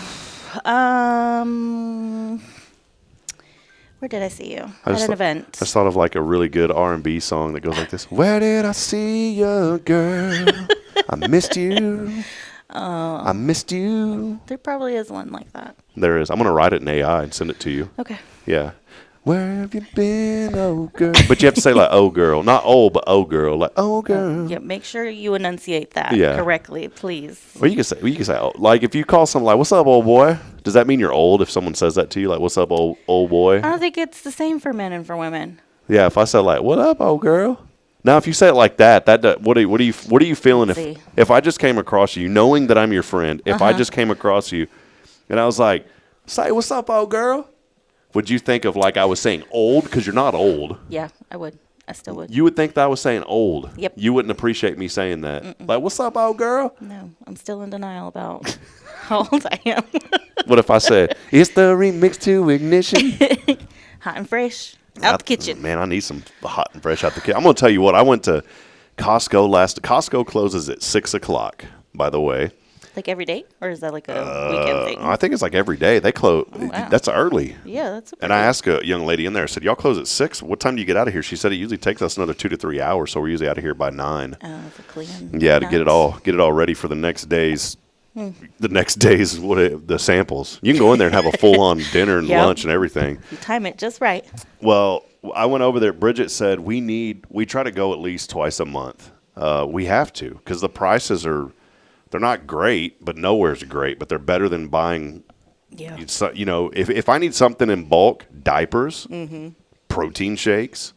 S10: Where did I see you? At an event.
S2: I just thought of like a really good R&B song that goes like this. Where did I see you, girl? I missed you. I missed you.
S10: There probably is one like that.
S2: There is. I'm going to write it in AI and send it to you.
S10: Okay.
S2: Yeah. Where have you been, oh girl? But you have to say like, oh girl. Not oh, but oh girl. Like, oh girl.
S10: Yeah, make sure you enunciate that correctly, please.
S2: Well, you can say, oh, like if you call someone like, what's up, old boy? Does that mean you're old if someone says that to you? Like, what's up, old boy?
S10: I don't think it's the same for men and for women.
S2: Yeah, if I say like, what up, old girl? Now, if you say it like that, what are you feeling if I just came across you, knowing that I'm your friend, if I just came across you and I was like, say, what's up, old girl? Would you think of like I was saying old? Because you're not old.
S10: Yeah, I would. I still would.
S2: You would think that I was saying old.
S10: Yep.
S2: You wouldn't appreciate me saying that. Like, what's up, old girl?
S10: No, I'm still in denial about how old I am.
S2: What if I said, it's the remix to Ignition?
S10: Hot and fresh. Out the kitchen.
S2: Man, I need some hot and fresh out the kitchen. I'm going to tell you what. I went to Costco Costco closes at 6 o'clock, by the way.
S10: Like every day? Or is that like a weekend thing?
S2: I think it's like every day. They close.
S10: Oh, wow.
S2: That's early.
S10: Yeah, that's
S2: And I asked a young lady in there, I said, y'all close at 6? What time do you get out of here? She said it usually takes us another 2 to 3 hours, so we're usually out of here by 9.
S10: For clean.
S2: Yeah, to get it all ready for the next day's the samples. You can go in there and have a full-on dinner and lunch and everything.
S10: You time it just right.
S2: Well, I went over there. Bridget said we try to go at least twice a month. We have to because the prices they're not great, but nowhere's great. But they're better than buying. Yeah. If I need something in bulk, diapers, protein shakes,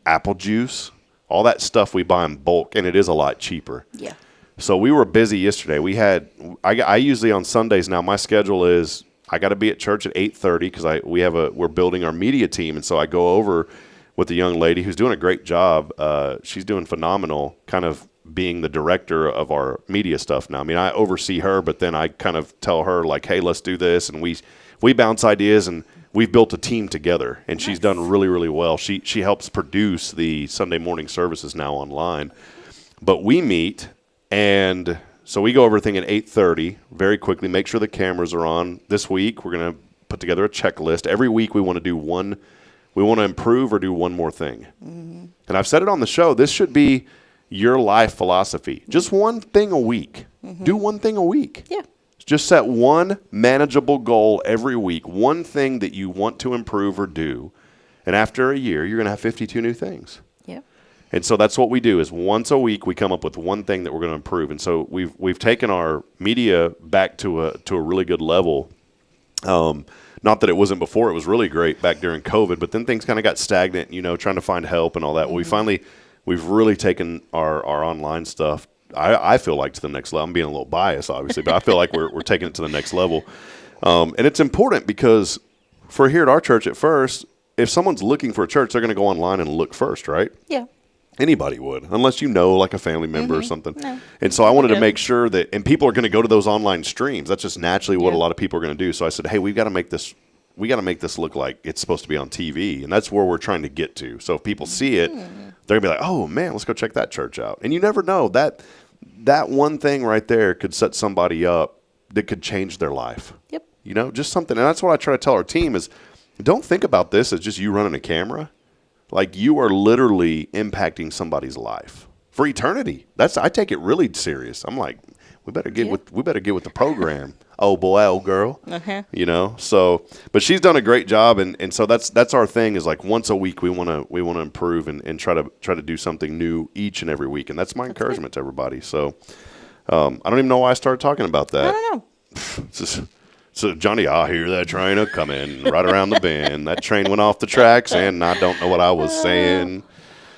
S2: apple juice, all that stuff we buy in bulk, and it is a lot cheaper.
S10: Yeah.
S2: So we were busy yesterday. I usually on Sundays now. My schedule is I got to be at church at 8:30 because we're building our media team, and so I go over with a young lady who's doing a great job. She's doing phenomenal, kind of being the director of our media stuff now. I mean, I oversee her, but then I kind of tell her like, hey, let's do this, and we bounce ideas, and we've built a team together, and she's done really, really well. She helps produce the Sunday morning services now online, but we meet. And so we go over everything at 8:30 very quickly, make sure the cameras are on. This week, we're going to put together a checklist. Every week, we want to improve or do one more thing. Mm-hmm. And I've said it on the show, this should be your life philosophy. Just one thing a week. Mm-hmm. Do one thing a week.
S10: Yeah.
S2: Just set one manageable goal every week, one thing that you want to improve or do. And after a year, you're going to have 52 new things. And so that's what we do is once a week we come up with one thing that we're going to improve. And so we've taken our media back to a really good level. Not that it wasn't before. It was really great back during COVID, but then things kind of got stagnant, trying to find help and all that. Mm-hmm. We've really taken our online stuff, I feel like, to the next level. I'm being a little biased, obviously, but I feel like we're taking it to the next level. And it's important because for here at our church at first, if someone's looking for a church, they're going to go online and look first, right?
S10: Yeah.
S2: Anybody would, unless like a family member or something. No. And so I wanted to make sure that, and people are going to go to those online streams. That's just naturally what a lot of people are going to do. So I said, hey, we got to make this look like it's supposed to be on TV. And that's where we're trying to get to. So if people see it, they're going to be like, oh man, let's go check that church out. And you never know, that one thing right there could set somebody up that could change their life.
S10: Yep.
S2: Just something. And that's what I try to tell our team is don't think about this as just you running a camera. Like you are literally impacting somebody's life for eternity. I take it really serious. I'm like, we better get with the program. Oh boy, old girl. Uh-huh. So, but she's done a great job, and so that's our thing is like once a week we want to improve and try to do something new each and every week, and that's my encouragement to everybody. So, I don't even know why I started talking about that.
S10: I don't know.
S2: So, Johnny, I hear that train coming right around the bend. That train went off the tracks, and I don't know what I was saying.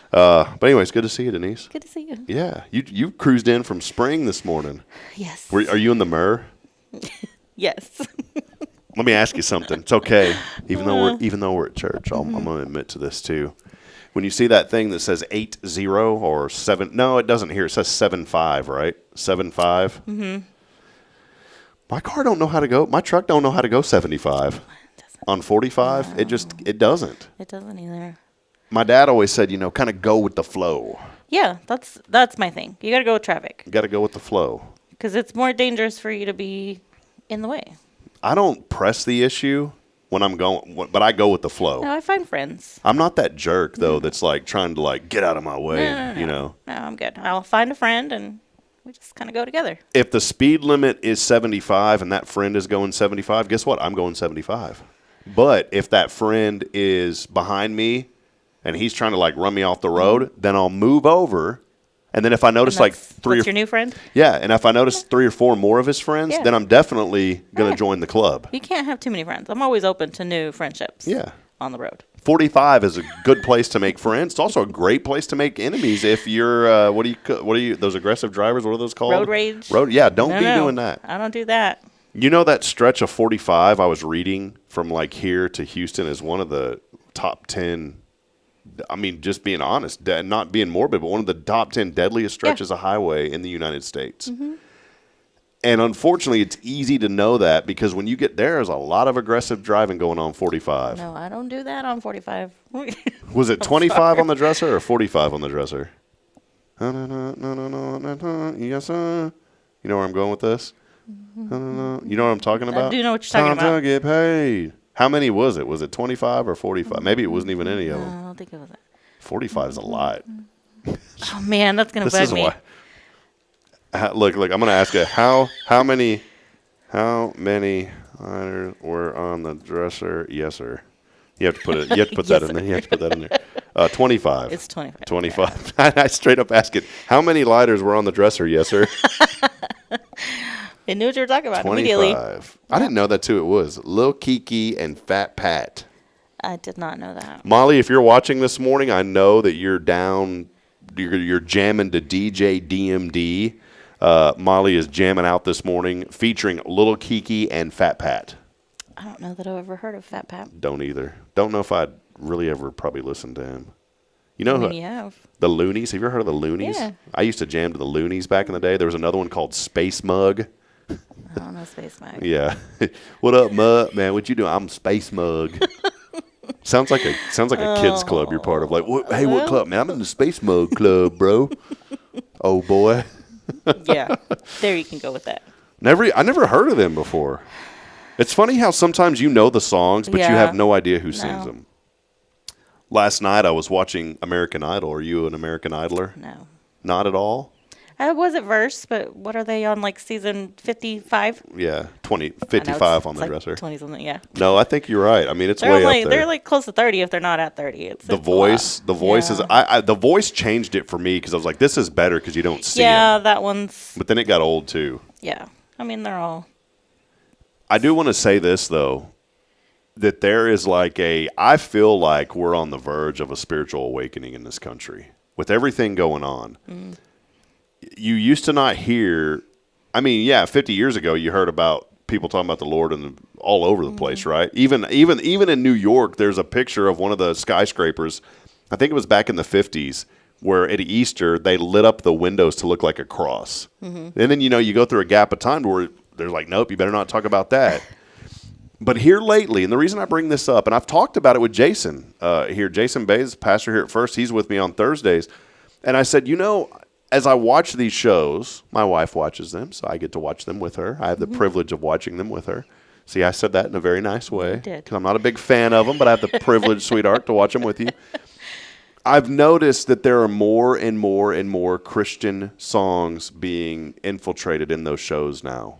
S2: But anyways, good to see you, Denise.
S10: Good to see you.
S2: Yeah. You cruised in from Spring this morning.
S10: Yes.
S2: Are you in the Myrrh?
S10: Yes.
S2: Let me ask you something. It's okay. Even though we're at church, I'm going to admit to this too. When you see that thing that says 80 or 7, no, it doesn't here. It says 75, right? 75. Mm-hmm. My car don't know how to go. My truck don't know how to go 75 on 45. No. It doesn't.
S10: It doesn't either.
S2: My dad always said, kind of go with the flow.
S10: Yeah, that's my thing. You got to go with traffic.
S2: You got to go with the flow.
S10: Because it's more dangerous for you to be in the way.
S2: I don't press the issue when I'm going, but I go with the flow.
S10: No, I find friends.
S2: I'm not that jerk though. That's like trying to like get out of my way.
S10: No, I'm good. I'll find a friend and we just kind of go together.
S2: If the speed limit is 75 and that friend is going 75, guess what? I'm going 75. But if that friend is behind me and he's trying to like run me off the road, then I'll move over. And then if I notice like
S10: what's your new friend?
S2: Yeah, and if I notice 3 or 4 more of his friends, then I'm definitely going to join the club.
S10: You can't have too many friends. I'm always open to new friendships.
S2: Yeah.
S10: On the road.
S2: 45 is a good place to make friends. It's also a great place to make enemies if you're what do you those aggressive drivers, what are those called?
S10: Road rage.
S2: Yeah, don't be doing that.
S10: I don't do that.
S2: You know that stretch of 45 I was reading from like here to Houston is one of the top 10, I mean, just being honest, not being morbid, but one of the top 10 deadliest stretches of highway in the United States.
S10: Mm-hmm.
S2: And unfortunately, it's easy to know that because when you get there, there's a lot of aggressive driving going on 45.
S10: No, I don't do that on 45.
S2: Was it 25 on the dresser or 45 on the dresser? Yes, sir. You know where I'm going with this? You know what I'm talking about?
S10: I do know what you're talking about.
S2: Time to get paid. How many was it? Was it 25 or 45? Maybe it wasn't even any of them.
S10: I don't think it was that.
S2: 45 is a lot.
S10: Oh, man, that's going to bug me.
S2: Look, I'm going to ask you, how many liners were on the dresser? Yes, sir. You have to put it. You have to put that in there. You have to put that in there. 25.
S10: It's 25.
S2: 25. Yeah. I straight up ask it, how many lighters were on the dresser? Yes, sir.
S10: I knew what you were talking about
S2: 25.
S10: immediately.
S2: I didn't know that too. It was Lil Kiki and Fat Pat.
S10: I did not know that.
S2: Molly, if you're watching this morning, I know that you're down. You're jamming to DJ DMD. Molly is jamming out this morning, featuring Lil Kiki and Fat Pat.
S10: I don't know that I've ever heard of Fat Pat.
S2: Don't either. Don't know if I'd really ever probably listened to him. You know
S10: you have.
S2: The Loonies? Have you ever heard of the Loonies?
S10: Yeah.
S2: I used to jam to the Loonies back in the day. There was another one called Space Mug.
S10: I don't know Space Mug.
S2: Yeah. What up, Mug? Man, what you doing? I'm Space Mug. Sounds like a kids club you're part of. Like, hey, what club? Man, I'm in the Space Mug club, bro. Oh, boy.
S10: Yeah. There you can go with that.
S2: I never heard of them before. It's funny how sometimes you know the songs, but you have no idea who sings them. Last night I was watching American Idol. Are you an American Idoler?
S10: No.
S2: Not at all?
S10: I was at verse, but what are they on, like season 55?
S2: Yeah, 55 on the dresser.
S10: 20 something, yeah.
S2: No, I think you're right. I mean, it's way up there.
S10: They're like close to 30 if they're not at 30. It's
S2: The Voice is the Voice changed it for me because I was like, this is better because you don't see them.
S10: that one's.
S2: But then it got old too.
S10: Yeah, I mean they're all.
S2: I do want to say this though, that there is I feel like we're on the verge of a spiritual awakening in this country with everything going on. Mm. You used to not hear, 50 years ago you heard about people talking about the Lord and all over the place, right? Even in New York, there's a picture of one of the skyscrapers. I think it was back in the 50s where at Easter they lit up the windows to look like a cross. Mm-hmm. And then you go through a gap of time where there's like, nope, you better not talk about that. But here lately, and the reason I bring this up, and I've talked about it with Jason here, Jason Bays, pastor here at First, he's with me on Thursdays, and I said, as I watch these shows, my wife watches them, so I get to watch them with her. I have the privilege of watching them with her. See, I said that in a very nice way.
S10: You did.
S2: Because I'm not a big fan of them, but I have the privilege, sweetheart, to watch them with you. I've noticed that there are more and more and more Christian songs being infiltrated in those shows now.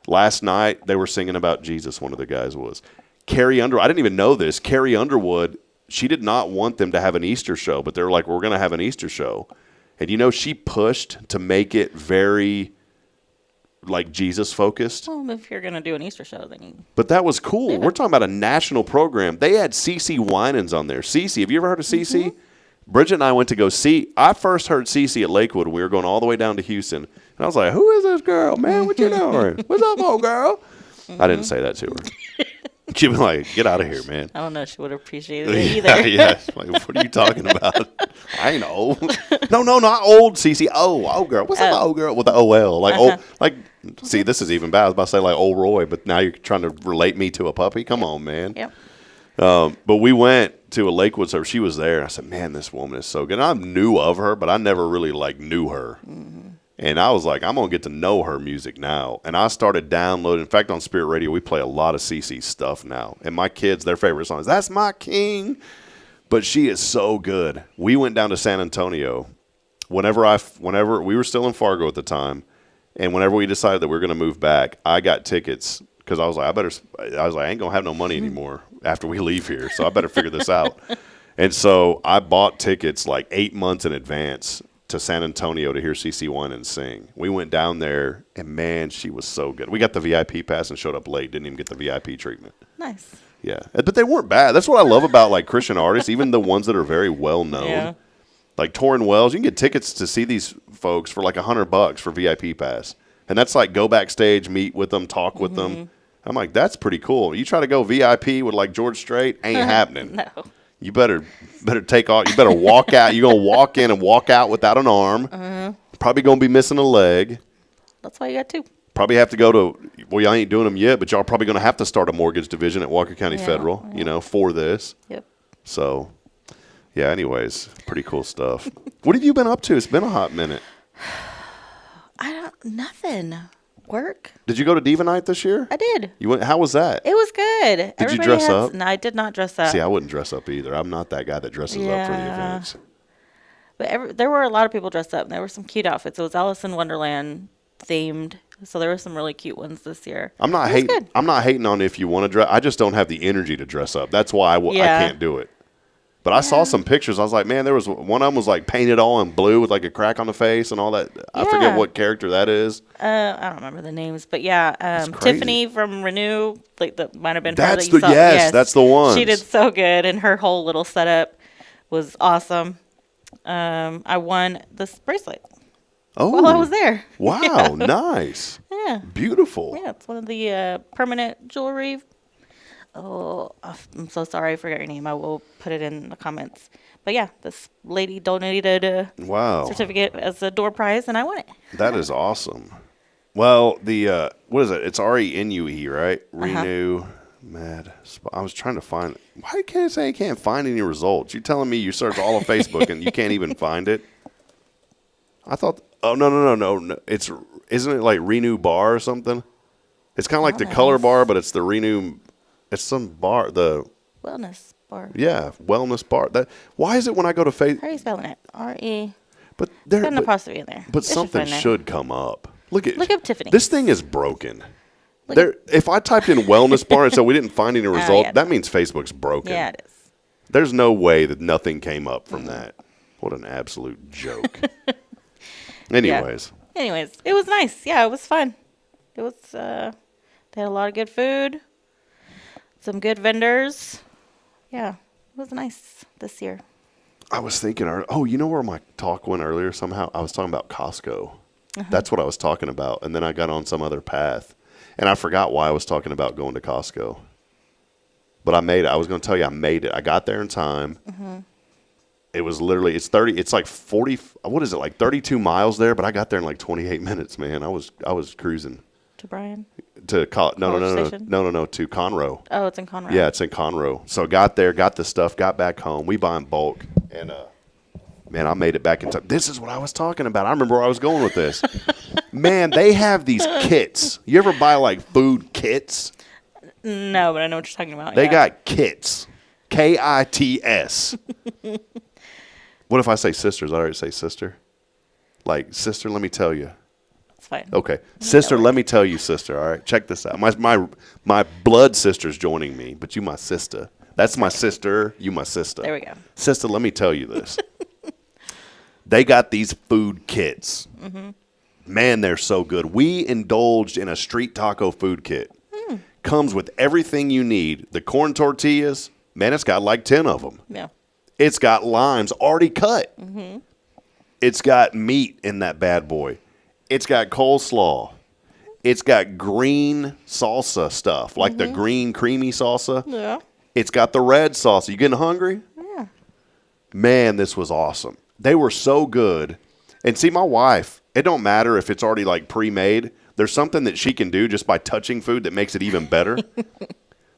S2: Last night, they were singing about Jesus, one of the guys was. Carrie Underwood, I didn't even know this. Carrie Underwood, she did not want them to have an Easter show, but they were like, we're going to have an Easter show. And she pushed to make it very, Jesus-focused.
S10: Well, if you're going to do an Easter show, then you...
S2: But that was cool. Yeah. We're talking about a national program. They had CeCe Winans on there. CeCe, have you ever heard of CeCe? Mm-hmm. Bridget and I went to go see. I first heard CeCe at Lakewood. We were going all the way down to Houston. And I was like, who is this girl, man? What you doing? What's up, old girl? Mm-hmm. I didn't say that to her. She'd be like, get out of here, man.
S10: I don't know. She would have appreciated it either.
S2: Yeah. Like, what are you talking about? I ain't old. No, not old, CeCe. Oh, old girl. What's up, old girl? With the OL. See, this is even bad. I was about to say like old Roy, but now you're trying to relate me to a puppy? Come on, man.
S10: Yep.
S2: But we went to a Lakewood service. She was there. I said, man, this woman is so good. And I knew of her, but I never really knew her. Mm-hmm. And I was like, I'm going to get to know her music now. And I started downloading. In fact, on Spirit Radio, we play a lot of CeCe stuff now. And my kids, their favorite song is That's My King. But she is so good. We went down to San Antonio. Whenever we were still in Fargo at the time. And whenever we decided that we were going to move back, I got tickets because I was like, I ain't going to have no money anymore after we leave here. So I better figure this out. And so I bought tickets 8 months in advance to San Antonio to hear CeCe Winans sing. We went down there, and man, she was so good. We got the VIP pass and showed up late. Didn't even get the VIP treatment.
S10: Nice.
S2: Yeah, but they weren't bad. That's what I love about Christian artists, even the ones that are very well known.
S10: Yeah.
S2: Like Torrin Wells, you can get tickets to see these folks for $100 for VIP pass. And that's like go backstage, meet with them, talk with them. I'm like, that's pretty cool. You try to go VIP with like George Strait, ain't happening.
S10: No.
S2: You better take off. You better walk out. You're going to walk in and walk out without an arm. Probably going to be missing a leg.
S10: That's why you got 2.
S2: Probably have to go to, well, y'all ain't doing them yet, but y'all probably going to have to start a mortgage division at Walker County Federal, you know, for this.
S10: Yep.
S2: So, yeah, anyways, pretty cool stuff. What have you been up to? It's been a hot minute.
S10: Nothing. Work.
S2: Did you go to Diva Night this year?
S10: I did.
S2: You went? How was that?
S10: It was good.
S2: Did you dress up?
S10: No, I did not dress up.
S2: See, I wouldn't dress up either. I'm not that guy that dresses up for the events.
S10: But there were a lot of people dressed up, and there were some cute outfits. It was Alice in Wonderland themed, so there were some really cute ones this year.
S2: I'm not hating on if you want to dress. I just don't have the energy to dress up. That's why I can't do it. But I saw some pictures. I was like, man, there was one of them was like painted all in blue with like a crack on the face and all that. I forget what character that is.
S10: I don't remember the names, but yeah, Tiffany from Renew, like that might have been.
S2: That's the yes, that's the one.
S10: She did so good, and her whole little setup was awesome. I won this bracelet.
S2: Oh,
S10: while I was there.
S2: Wow, nice.
S10: Yeah,
S2: beautiful.
S10: Yeah, it's one of the permanent jewelry. Oh, I'm so sorry. I forgot your name. I will put it in the comments. But yeah, this lady donated a certificate as a door prize, and I won it.
S2: That is awesome. Well, the what is it? It's RENUE, right? Renew. Mad. I was trying to find. Why can't I say you can't find any results? You're telling me you search all of Facebook and you can't even find it? I thought. Oh no. Isn't it like Renew Bar or something? It's kind of like the Color Bar, but it's the Renew. It's some bar, the
S10: wellness bar.
S2: Yeah, wellness bar. Why is it when I go to Facebook?
S10: How are you spelling it? R-E.
S2: But there's
S10: an apostrophe in there.
S2: But something should come up. Look up
S10: Tiffany.
S2: This thing is broken. If I typed in wellness bar and said we didn't find any result, that means Facebook's broken.
S10: Yeah, it is.
S2: There's no way that nothing came up from that. What an absolute joke. Anyways.
S10: Yeah. Anyways, it was nice. Yeah, it was fun. It was. They had a lot of good food. Some good vendors. Yeah, it was nice this year.
S2: I was thinking, you know where my talk went earlier somehow? I was talking about Costco. That's what I was talking about. And then I got on some other path. And I forgot why I was talking about going to Costco. But I made it. I was going to tell you I made it. I got there in time. It was literally, it's like 40, what is it, like 32 miles there? But I got there in like 28 minutes, man. I was cruising.
S10: To Bryan?
S2: To to Conroe.
S10: Oh, it's in Conroe.
S2: Yeah, it's in Conroe. So got there, got the stuff, got back home. We buy in bulk, and man, I made it back in time. This is what I was talking about. I remember where I was going with this. Man, they have these kits. You ever buy like food kits?
S10: No, but I know what you're talking about.
S2: They got kits, KITS. What if I say sisters? I already say sister. Like sister, let me tell you.
S10: Fine.
S2: Okay. Sister, let me tell you, sister. All right. Check this out. My blood sister's joining me, but you my sister. That's my sister. You my sister.
S10: There we go.
S2: Sister, let me tell you this. They got these food kits. Man, they're so good. We indulged in a street taco food kit. Comes with everything you need. The corn tortillas, man, it's got like 10 of them.
S10: Yeah.
S2: It's got limes already cut. It's got meat in that bad boy. It's got coleslaw. It's got green salsa stuff, like the green creamy salsa.
S10: Yeah.
S2: It's got the red salsa. You getting hungry?
S10: Yeah.
S2: Man, this was awesome. They were so good. And see, my wife, it don't matter if it's already like pre-made. There's something that she can do just by touching food that makes it even better.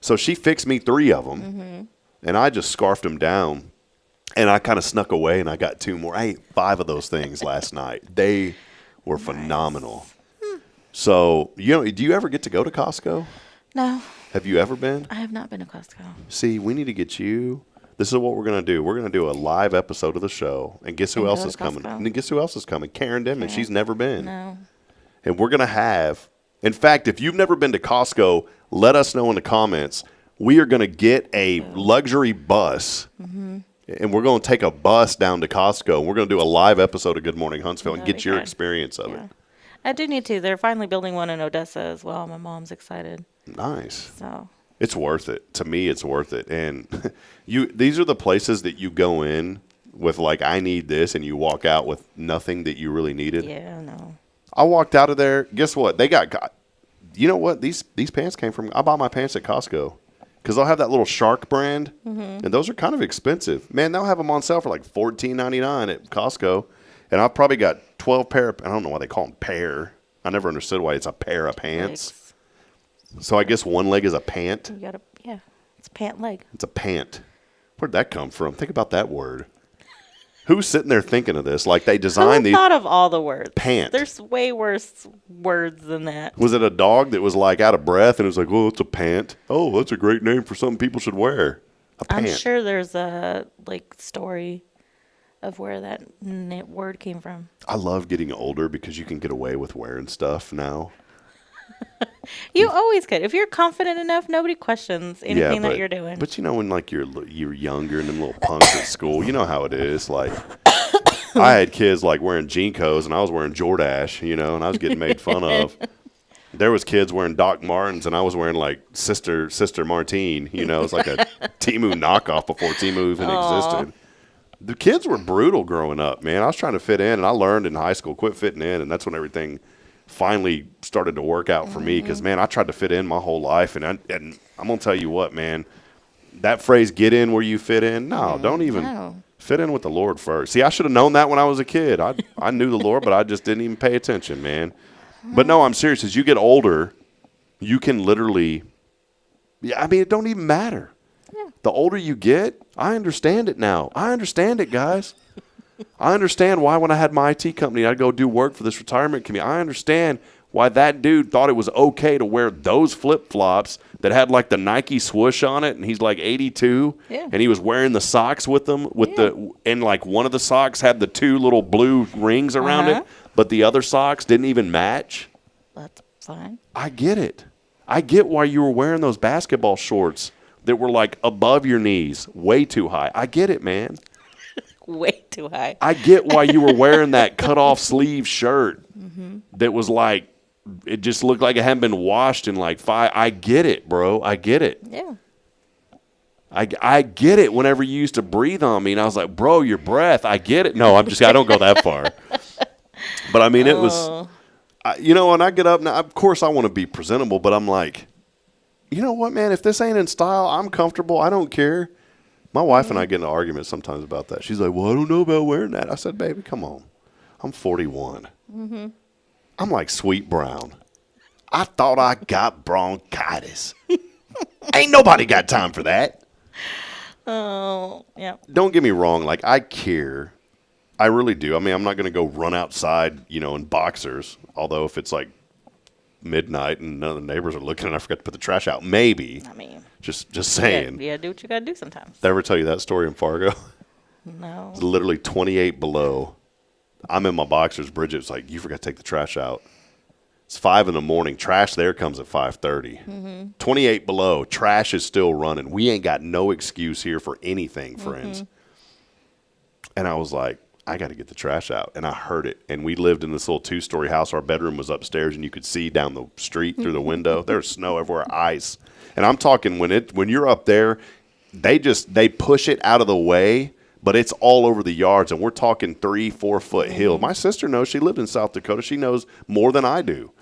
S2: So she fixed me 3 of them, and I just scarfed them down. And I kind of snuck away, and I got 2 more. I ate 5 of those things last night. They were phenomenal. So, do you ever get to go to Costco?
S10: No.
S2: Have you ever been?
S10: I have not been to Costco.
S2: See, we need to get you. This is what we're going to do. We're going to do a live episode of the show. And guess who else is coming? And guess who else is coming? Karen Denman. She's never been.
S10: No.
S2: And we're going to have, in fact, if you've never been to Costco, let us know in the comments. We are going to get a luxury bus. And we're going to take a bus down to Costco. We're going to do a live episode of Good Morning Huntsville and get your experience of it.
S10: I do need to. They're finally building one in Odessa as well. My mom's excited.
S2: Nice.
S10: So
S2: it's worth it. To me, it's worth it. And these are the places that you go in with like, I need this, and you walk out with nothing that you really needed.
S10: Yeah, no.
S2: I walked out of there. Guess what? They got. You know what? These pants came from. I bought my pants at Costco because they'll have that little Shark brand, and those are kind of expensive. Man, they'll have them on sale for like $14.99 at Costco, and I've probably got 12 pair. I don't know why they call them pair. I never understood why it's a pair of pants. So I guess one leg is a pant.
S10: You gotta, it's a pant leg.
S2: It's a pant. Where'd that come from? Think about that word. Who's sitting there thinking of this? Like they designed these.
S10: Who thought of all the words?
S2: Pant.
S10: There's way worse words than that.
S2: Was it a dog that was like out of breath and it was like, oh, it's a pant? Oh, that's a great name for something people should wear. A pant.
S10: I'm sure there's a story of where that word came from.
S2: I love getting older because you can get away with wearing stuff now.
S10: You always could. If you're confident enough, nobody questions anything that you're doing.
S2: But you know, when like you're younger and them little punks at school, you know how it is. Like I had kids like wearing Jinkos and I was wearing Jordache, you know, and I was getting made fun of. There was kids wearing Doc Martens and I was wearing like Sister Martine, you know, it's like a Temu knockoff before Temu even existed. The kids were brutal growing up, man. I was trying to fit in and I learned in high school, quit fitting in, and that's when everything finally started to work out for me because, man, I tried to fit in my whole life, and I'm going to tell you what, man, that phrase, get in where you fit in, don't even fit in with the Lord first. See, I should have known that when I was a kid. I knew the Lord, but I just didn't even pay attention, man. But no, I'm serious. As you get older, you can literally, it don't even matter. Yeah. The older you get, I understand it now. I understand it, guys. I understand why when I had my IT company, I'd go do work for this retirement community. I understand why that dude thought it was okay to wear those flip-flops that had like the Nike swoosh on it, and he's like 82, and he was wearing the socks with them, and like one of the socks had the two little blue rings around it, but the other socks didn't even match.
S10: That's fine.
S2: I get it. I get why you were wearing those basketball shorts that were like above your knees, way too high. I get it, man.
S10: Way too high.
S2: I get why you were wearing that cut-off sleeve shirt that was like, it just looked like it hadn't been washed in like 5. I get it, bro. I get it.
S10: Yeah.
S2: I get it whenever you used to breathe on me, and I was like, bro, your breath. I get it. No, I don't go that far. But, I mean, it was, and I get up now. Of course, I want to be presentable, but I'm like, you know what, man? If this ain't in style, I'm comfortable. I don't care. My wife and I get into arguments sometimes about that. She's like, well, I don't know about wearing that. I said, baby, come on. I'm 41. I'm like Sweet Brown. I thought I got bronchitis. Ain't nobody got time for that.
S10: Oh, yeah.
S2: Don't get me wrong. Like, I care. I really do. I mean, I'm not going to go run outside, in boxers. Although if it's like midnight and none of the neighbors are looking and I forgot to put the trash out, maybe. I mean. Just saying.
S10: Yeah, do what you got to do sometimes.
S2: Did I ever tell you that story in Fargo?
S10: No.
S2: It's literally 28 below. I'm in my boxers. Bridget's like, you forgot to take the trash out. It's 5 in the morning. Trash there comes at 5:30. 28 below. Trash is still running. We ain't got no excuse here for anything, friends. And I was like, I got to get the trash out. And I heard it. And we lived in this little 2-story house. Our bedroom was upstairs, and you could see down the street through the window. There's snow everywhere, ice. And I'm talking when you're up there, they push it out of the way, but it's all over the yards. And we're talking 3-4 foot hill. My sister knows. She lived in South Dakota. She knows more than I do.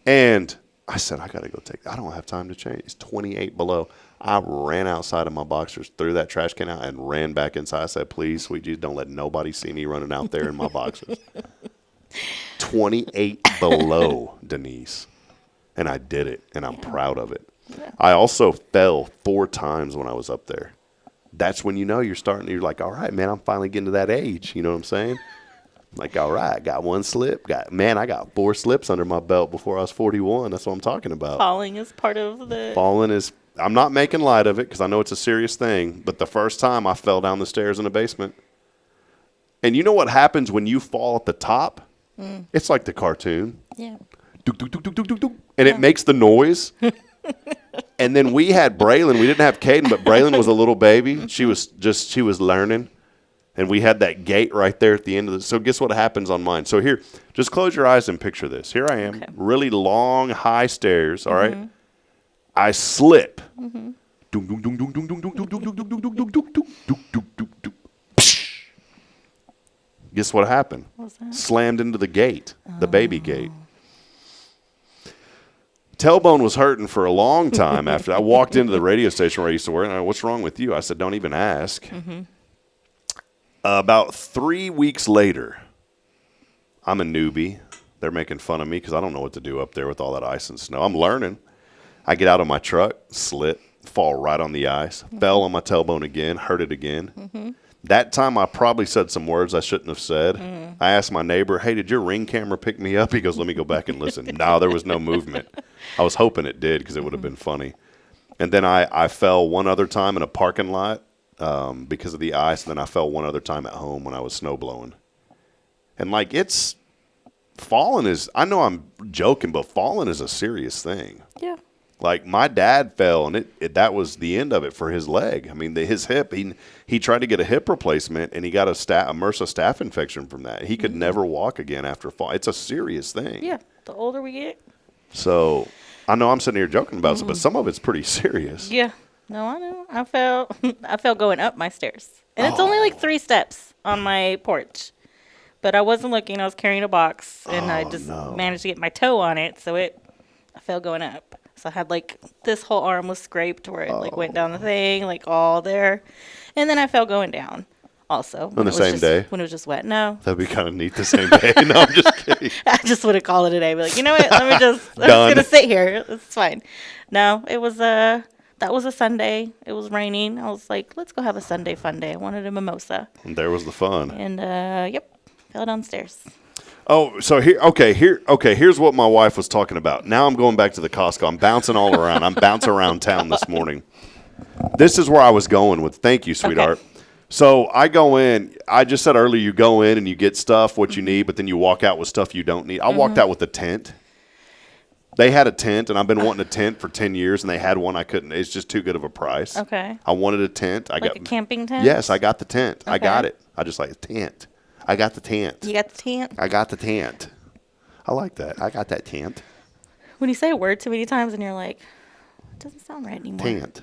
S2: And I said, I got to go I don't have time to change. It's 28 below. I ran outside of my boxers, threw that trash can out, and ran back inside. I said, please, sweet Jesus, don't let nobody see me running out there in my boxers. 28 below, Denise. And I did it, and I'm proud of it. Yeah. I also fell 4 times when I was up there. That's when you're you're like, all right, man, I'm finally getting to that age. You know what I'm saying? Like, all right, got 1 slip. I got 4 slips under my belt before I was 41. That's what I'm talking about.
S10: Falling is part of the...
S2: Falling is... I'm not making light of it because I know it's a serious thing, but the first time I fell down the stairs in the basement. And you know what happens when you fall at the top? It's like the cartoon. Yeah. Dook, dook, dook, dook, dook, dook, dook, and it makes the noise. And then we had Braylon. We didn't have Caden, but Braylon was a little baby. She was learning. And we had that gate right there at the end of the. So guess what happens on mine? So here, just close your eyes and picture this. Here I am, really long, high stairs, all right? I slip. Guess what happened?
S10: What was that?
S2: Slammed into the gate, the baby gate. Tailbone was hurting for a long time after I walked into the radio station where I used to work. And I, what's wrong with you? I said, don't even ask.
S10: Mm-hmm.
S2: About 3 weeks later, I'm a newbie. They're making fun of me because I don't know what to do up there with all that ice and snow. I'm learning. I get out of my truck, slip, fall right on the ice, fell on my tailbone again, hurt it again.
S10: Mm-hmm.
S2: That time I probably said some words I shouldn't have said. I asked my neighbor, hey, did your Ring camera pick me up? He goes, let me go back and listen. No, there was no movement. I was hoping it did because it would have been funny. And then I fell one other time in a parking lot because of the ice. And then I fell one other time at home when I was snow blowing. And like falling is, I know I'm joking, but falling is a serious thing.
S10: Yeah.
S2: Like my dad fell, and that was the end of it for his leg. I mean, his hip. He tried to get a hip replacement, and he got a MRSA staph infection from that. He could never walk again after a fall. It's a serious thing.
S10: Yeah. The older we get.
S2: So I know I'm sitting here joking about it, but some of it's pretty serious.
S10: Yeah. No, I know. I fell going up my stairs, and it's only like 3 steps on my porch. But I wasn't looking. I was carrying a box, and I just managed to get my toe on it, so I fell going up. So I had like this whole arm was scraped where it like went down the thing, like all there. And then I fell going down also.
S2: On the same day?
S10: When it was just wet. No.
S2: That'd be kind of neat the same day. No, I'm just kidding.
S10: I just would have called it a day. Be like, you know what? I'm just going to sit here. It's fine. No, it was that was a Sunday. It was raining. I was like, let's go have a Sunday fun day. I wanted a mimosa.
S2: And there was the fun.
S10: And yep, fell downstairs.
S2: Oh, so here's what my wife was talking about. Now I'm going back to the Costco. I'm bouncing all around. I'm bouncing around town this morning. This is where I was going with. Thank you, sweetheart. Okay. So I go in. I just said earlier, you go in and you get stuff, what you need, but then you walk out with stuff you don't need. I walked out with a tent. They had a tent, and I've been wanting a tent for 10 years, and they had one I couldn't. It's just too good of a price.
S10: Okay.
S2: I wanted a tent.
S10: Like a camping tent?
S2: Yes, I got the tent.
S10: Okay.
S2: I got it. I just like a tent. I got the tent.
S10: You got the tent?
S2: I got the tent. I like that. I got that tent.
S10: When you say a word too many times and you're like, it doesn't sound right anymore.
S2: Tent.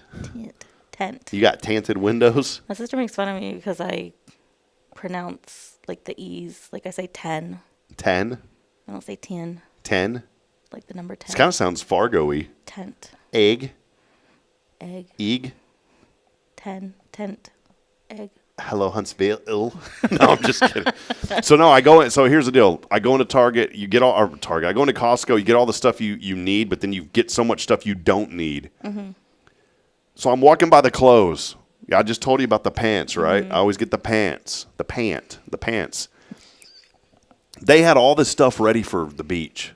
S10: Tent.
S2: You got tinted windows?
S10: My sister makes fun of me because I pronounce like the E's. Like I say 10.
S2: 10?
S10: I don't say 10.
S2: 10?
S10: Like the number 10.
S2: This kind of sounds Fargo-y.
S10: Tent.
S2: Egg.
S10: Egg.
S2: Egg.
S10: 10. Tent. Egg.
S2: Hello, Huntsville. No, I'm just kidding. So no, I go in. So here's the deal. I go into Target. You get all or Target. I go into Costco. You get all the stuff you need, but then you get so much stuff you don't need. Mm-hmm. So I'm walking by the clothes. I just told you about the pants, right? Mm-hmm. I always get the pants. The pants. They had all this stuff ready for the beach.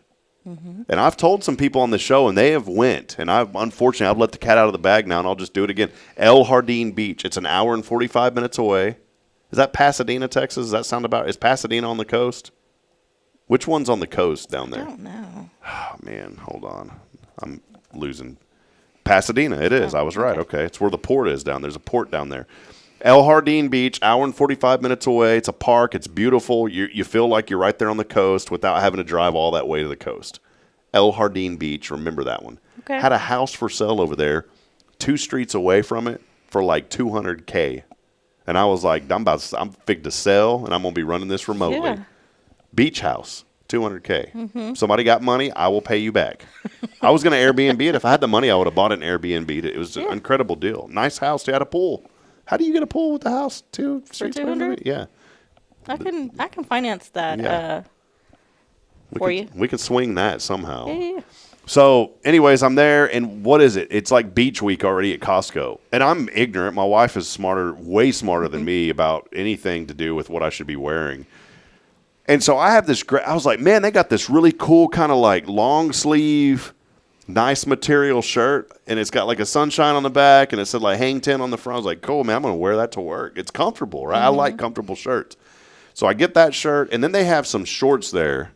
S2: Mm-hmm. And I've told some people on the show, and they have went. And I've let the cat out of the bag now, and I'll just do it again. El Jardín Beach. It's an hour and 45 minutes away. Is that Pasadena, Texas? Does that sound about? Is Pasadena on the coast? Which one's on the coast down there?
S10: I don't know.
S2: Oh, man, hold on. I'm losing. Pasadena, it is. I was right. Okay. It's where the port is down. There's a port down there. El Jardín Beach, hour and 45 minutes away. It's a park. It's beautiful. You feel like you're right there on the coast without having to drive all that way to the coast. El Jardín Beach, remember that one.
S10: Okay.
S2: Had a house for sale over there 2 streets away from it for like $200K. And I was like, I'm fig to sell, and I'm going to be running this remotely.
S10: Yeah.
S2: Beach house, $200K. Mm-hmm. Somebody got money, I will pay you back. I was going to Airbnb it. If I had the money, I would have bought it and Airbnb'd it. It was an incredible deal. Nice house. They had a pool. How do you get a pool with the house? 2 streets away from it? Yeah.
S10: I can finance that for you.
S2: We could swing that somehow.
S10: Yeah.
S2: So, anyways, I'm there, and what is it? It's like beach week already at Costco. And I'm ignorant. My wife is smarter, way smarter than me about anything to do with what I should be wearing. And so I have this I was like, man, they got this really cool kind of like long sleeve, nice material shirt, and it's got like a sunshine on the back, and it said like hang 10 on the front. I was like, cool, man, I'm going to wear that to work. It's comfortable, right? Mm-hmm. I like comfortable shirts. So I get that shirt, and then they have some shorts there.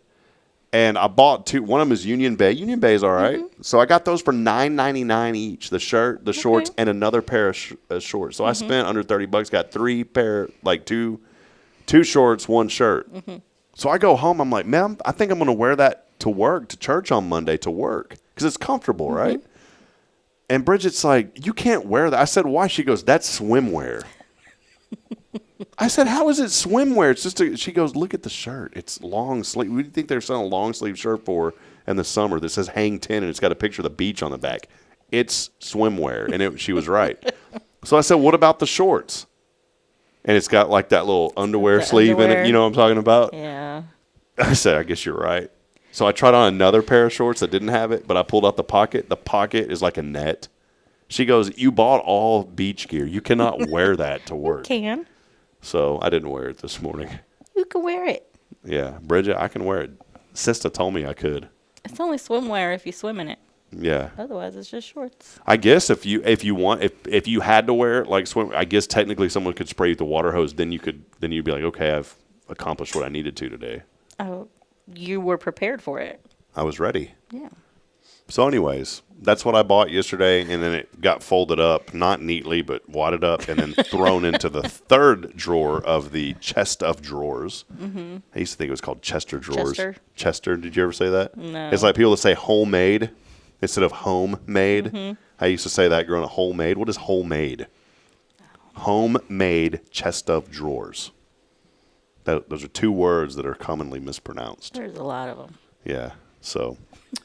S2: And I bought 2. One of them is Union Bay. Union Bay is all right. Mm-hmm. So I got those for $9.99 each, the shirt, the shorts, and another pair of shorts. So I spent under $30, got 3 pair, like two shorts, 1 shirt. Mm-hmm. So I go home. I'm like, man, I think I'm going to wear that to work, to church on Monday to work, because it's comfortable, right? And Bridget's like, you can't wear that. I said, why? She goes, that's swimwear. I said, how is it swimwear? It's just she goes, look at the shirt. It's long sleeve. What do you think they're selling a long sleeve shirt for in the summer that says hang 10 and it's got a picture of the beach on the back? It's swimwear. And she was right. So I said, what about the shorts? And it's got like that little underwear sleeve in it. You know what I'm talking about?
S10: Yeah.
S2: I said, I guess you're right. So I tried on another pair of shorts that didn't have it, but I pulled out the pocket. The pocket is like a net. She goes, you bought all beach gear. You cannot wear that to work.
S10: You can.
S2: So I didn't wear it this morning.
S10: You can wear it.
S2: Yeah. Bridget, I can wear it. Sista told me I could.
S10: It's only swimwear if you swim in it.
S2: Yeah.
S10: Otherwise, it's just shorts.
S2: I guess if you had to wear it like swim, I guess technically someone could spray you with the water hose. Then you'd be like, okay, I've accomplished what I needed to today.
S10: Oh, you were prepared for it.
S2: I was ready.
S10: Yeah.
S2: So anyways, that's what I bought yesterday, and then it got folded up, not neatly, but wadded up, and then thrown into the third drawer of the chest of drawers. Mm-hmm. I used to think it was called Chester drawers. Chester, did you ever say that?
S10: No.
S2: It's like people that say homemade instead of homemade.
S10: Mm-hmm.
S2: I used to say that growing up, homemade. What is homemade? Homemade chest of drawers. Those are two words that are commonly mispronounced.
S10: There's a lot of them.
S2: Yeah. So,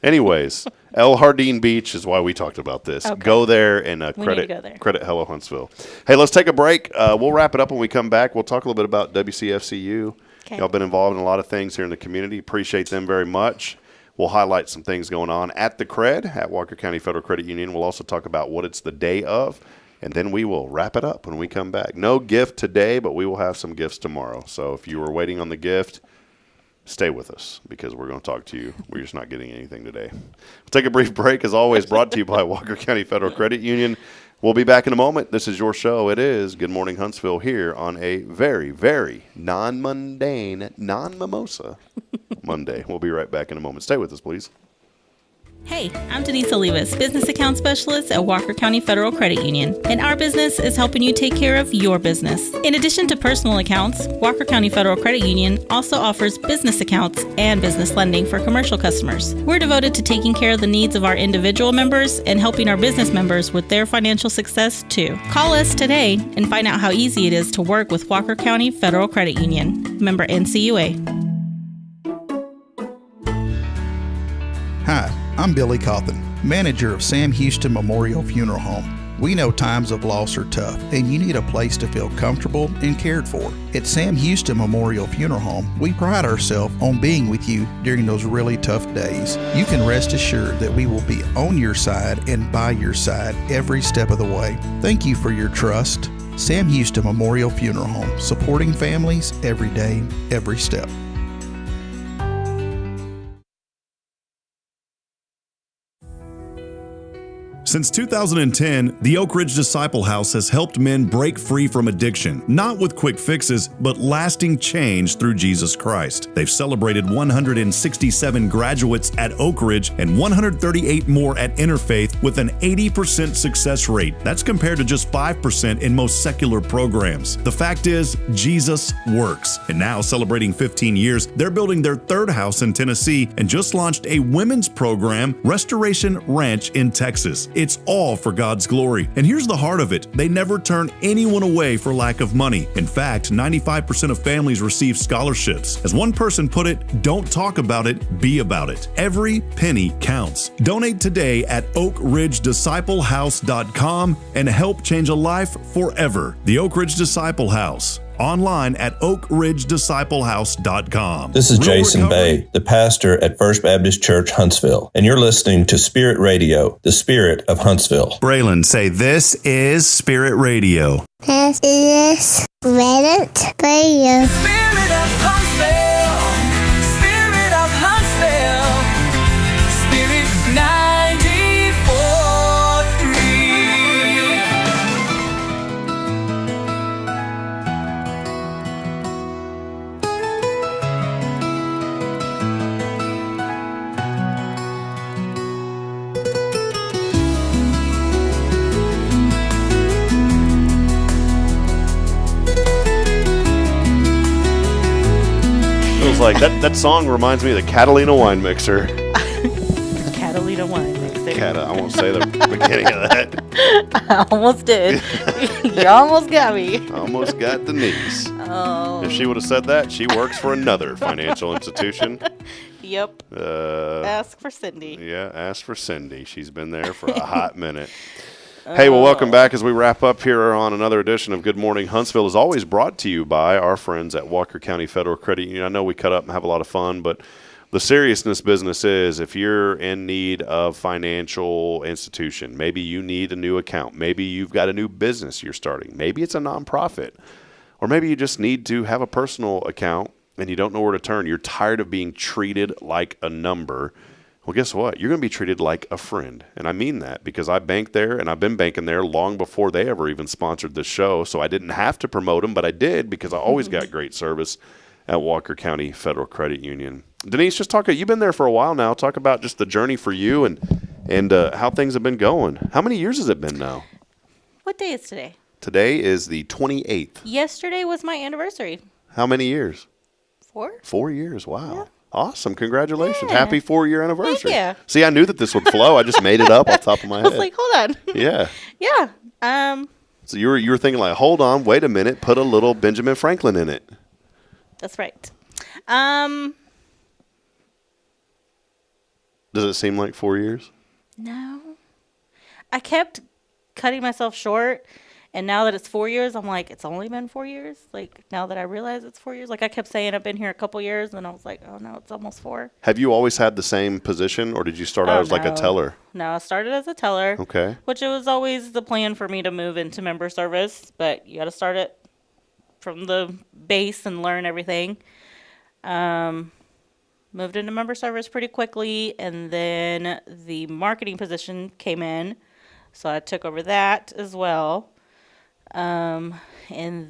S2: anyways, El Jardín Beach is why we talked about this.
S10: Okay.
S2: Go there and credit Hello Huntsville. Hey, let's take a break. We'll wrap it up when we come back. We'll talk a little bit about WCFCU.
S10: Okay.
S2: Y'all been involved in a lot of things here in the community. Appreciate them very much. We'll highlight some things going on at the CRED, at Walker County Federal Credit Union. We'll also talk about what it's the day of, and then we will wrap it up when we come back. No gift today, but we will have some gifts tomorrow. So if you were waiting on the gift, stay with us because we're going to talk to you. We're just not getting anything today. We'll take a brief break, as always, brought to you by Walker County Federal Credit Union. We'll be back in a moment. This is your show. It is Good Morning Huntsville here on a very, very non-mundane, non-mimosa Monday. We'll be right back in a moment. Stay with us, please.
S10: Hey, I'm Denise Olivas, Business Account Specialist at Walker County Federal Credit Union, and our business is helping you take care of your business. In addition to personal accounts, Walker County Federal Credit Union also offers business accounts and business lending for commercial customers. We're devoted to taking care of the needs of our individual members and helping our business members with their financial success too. Call us today and find out how easy it is to work with Walker County Federal Credit Union. Member NCUA.
S7: Hi, I'm Billy Cawthon, manager of Sam Houston Memorial Funeral Home. We know times of loss are tough, and you need a place to feel comfortable and cared for. At Sam Houston Memorial Funeral Home, we pride ourselves on being with you during those really tough days. You can rest assured that we will be on your side and by your side every step of the way. Thank you for your trust. Sam Houston Memorial Funeral Home, supporting families every day, every step.
S1: Since 2010, the Oak Ridge Disciple House has helped men break free from addiction, not with quick fixes, but lasting change through Jesus Christ. They've celebrated 167 graduates at Oak Ridge and 138 more at Interfaith with an 80% success rate. That's compared to just 5% in most secular programs. The fact is, Jesus works. And now, celebrating 15 years, they're building their third house in Tennessee and just launched a women's program, Restoration Ranch in Texas. It's all for God's glory. And here's the heart of it. They never turn anyone away for lack of money. In fact, 95% of families receive scholarships. As one person put it, don't talk about it, be about it. Every penny counts. Donate today at oakridgedisciplehouse.com and help change a life forever. The Oak Ridge Disciple House. Online at oakridgedisciplehouse.com.
S14: This is Jason Bay, the pastor at First Baptist Church, Huntsville, and you're listening to Spirit Radio, the Spirit of Huntsville.
S1: Braylon, say, this is Spirit Radio.
S15: This is Spirit Radio.
S11: Spirit of Huntsville, Spirit of Huntsville, Spirit
S2: 94.3. Like that song reminds me of the Catalina wine mixer.
S10: Catalina wine mixer.
S2: Cat. I won't say the beginning of that.
S10: I almost did. You almost got me.
S2: Almost got Denise.
S10: Oh.
S2: If she would have said that, she works for another financial institution.
S10: Yep. Ask for Cindy.
S2: Yeah, ask for Cindy. She's been there for a hot minute. Hey, well, welcome back as we wrap up here on another edition of Good Morning Huntsville. Is always brought to you by our friends at Walker County Federal Credit Union. I know we cut up and have a lot of fun, but the seriousness business is if you're in need of financial institution, maybe you need a new account, maybe you've got a new business you're starting, maybe it's a nonprofit, or maybe you just need to have a personal account and you don't know where to turn. You're tired of being treated like a number. Well, guess what? You're going to be treated like a friend. And I mean that because I bank there and I've been banking there long before they ever even sponsored this show. So I didn't have to promote them, but I did because I always got great service at Walker County Federal Credit Union. Denise, just talk. You've been there for a while now. Talk about just the journey for you and how things have been going. How many years has it been now?
S10: What day is today?
S2: Today is the 28th.
S10: Yesterday was my anniversary.
S2: How many years?
S10: 4.
S2: 4 years. Wow. Yeah. Awesome. Congratulations.
S10: Yeah.
S2: Happy 4-year anniversary.
S10: Thank you.
S2: See, I knew that this would flow. I just made it up off the top of my head.
S10: I was like, hold on.
S2: Yeah.
S10: Yeah.
S2: So you were thinking like, hold on, wait a minute, put a little Benjamin Franklin in it.
S10: That's right.
S2: Does it seem like 4 years?
S10: No. I kept cutting myself short. And now that it's 4 years, I'm like, it's only been 4 years. Like, now that I realize it's 4 years, like I kept saying I've been here a couple years, and I was like, oh no, it's almost 4.
S2: Have you always had the same position, or did you start out as like a teller?
S10: No, I started as a teller.
S2: Okay.
S10: Which it was always the plan for me to move into member service, but you got to start it from the base and learn everything. Moved into member service pretty quickly, and then the marketing position came in, so I took over that as well. And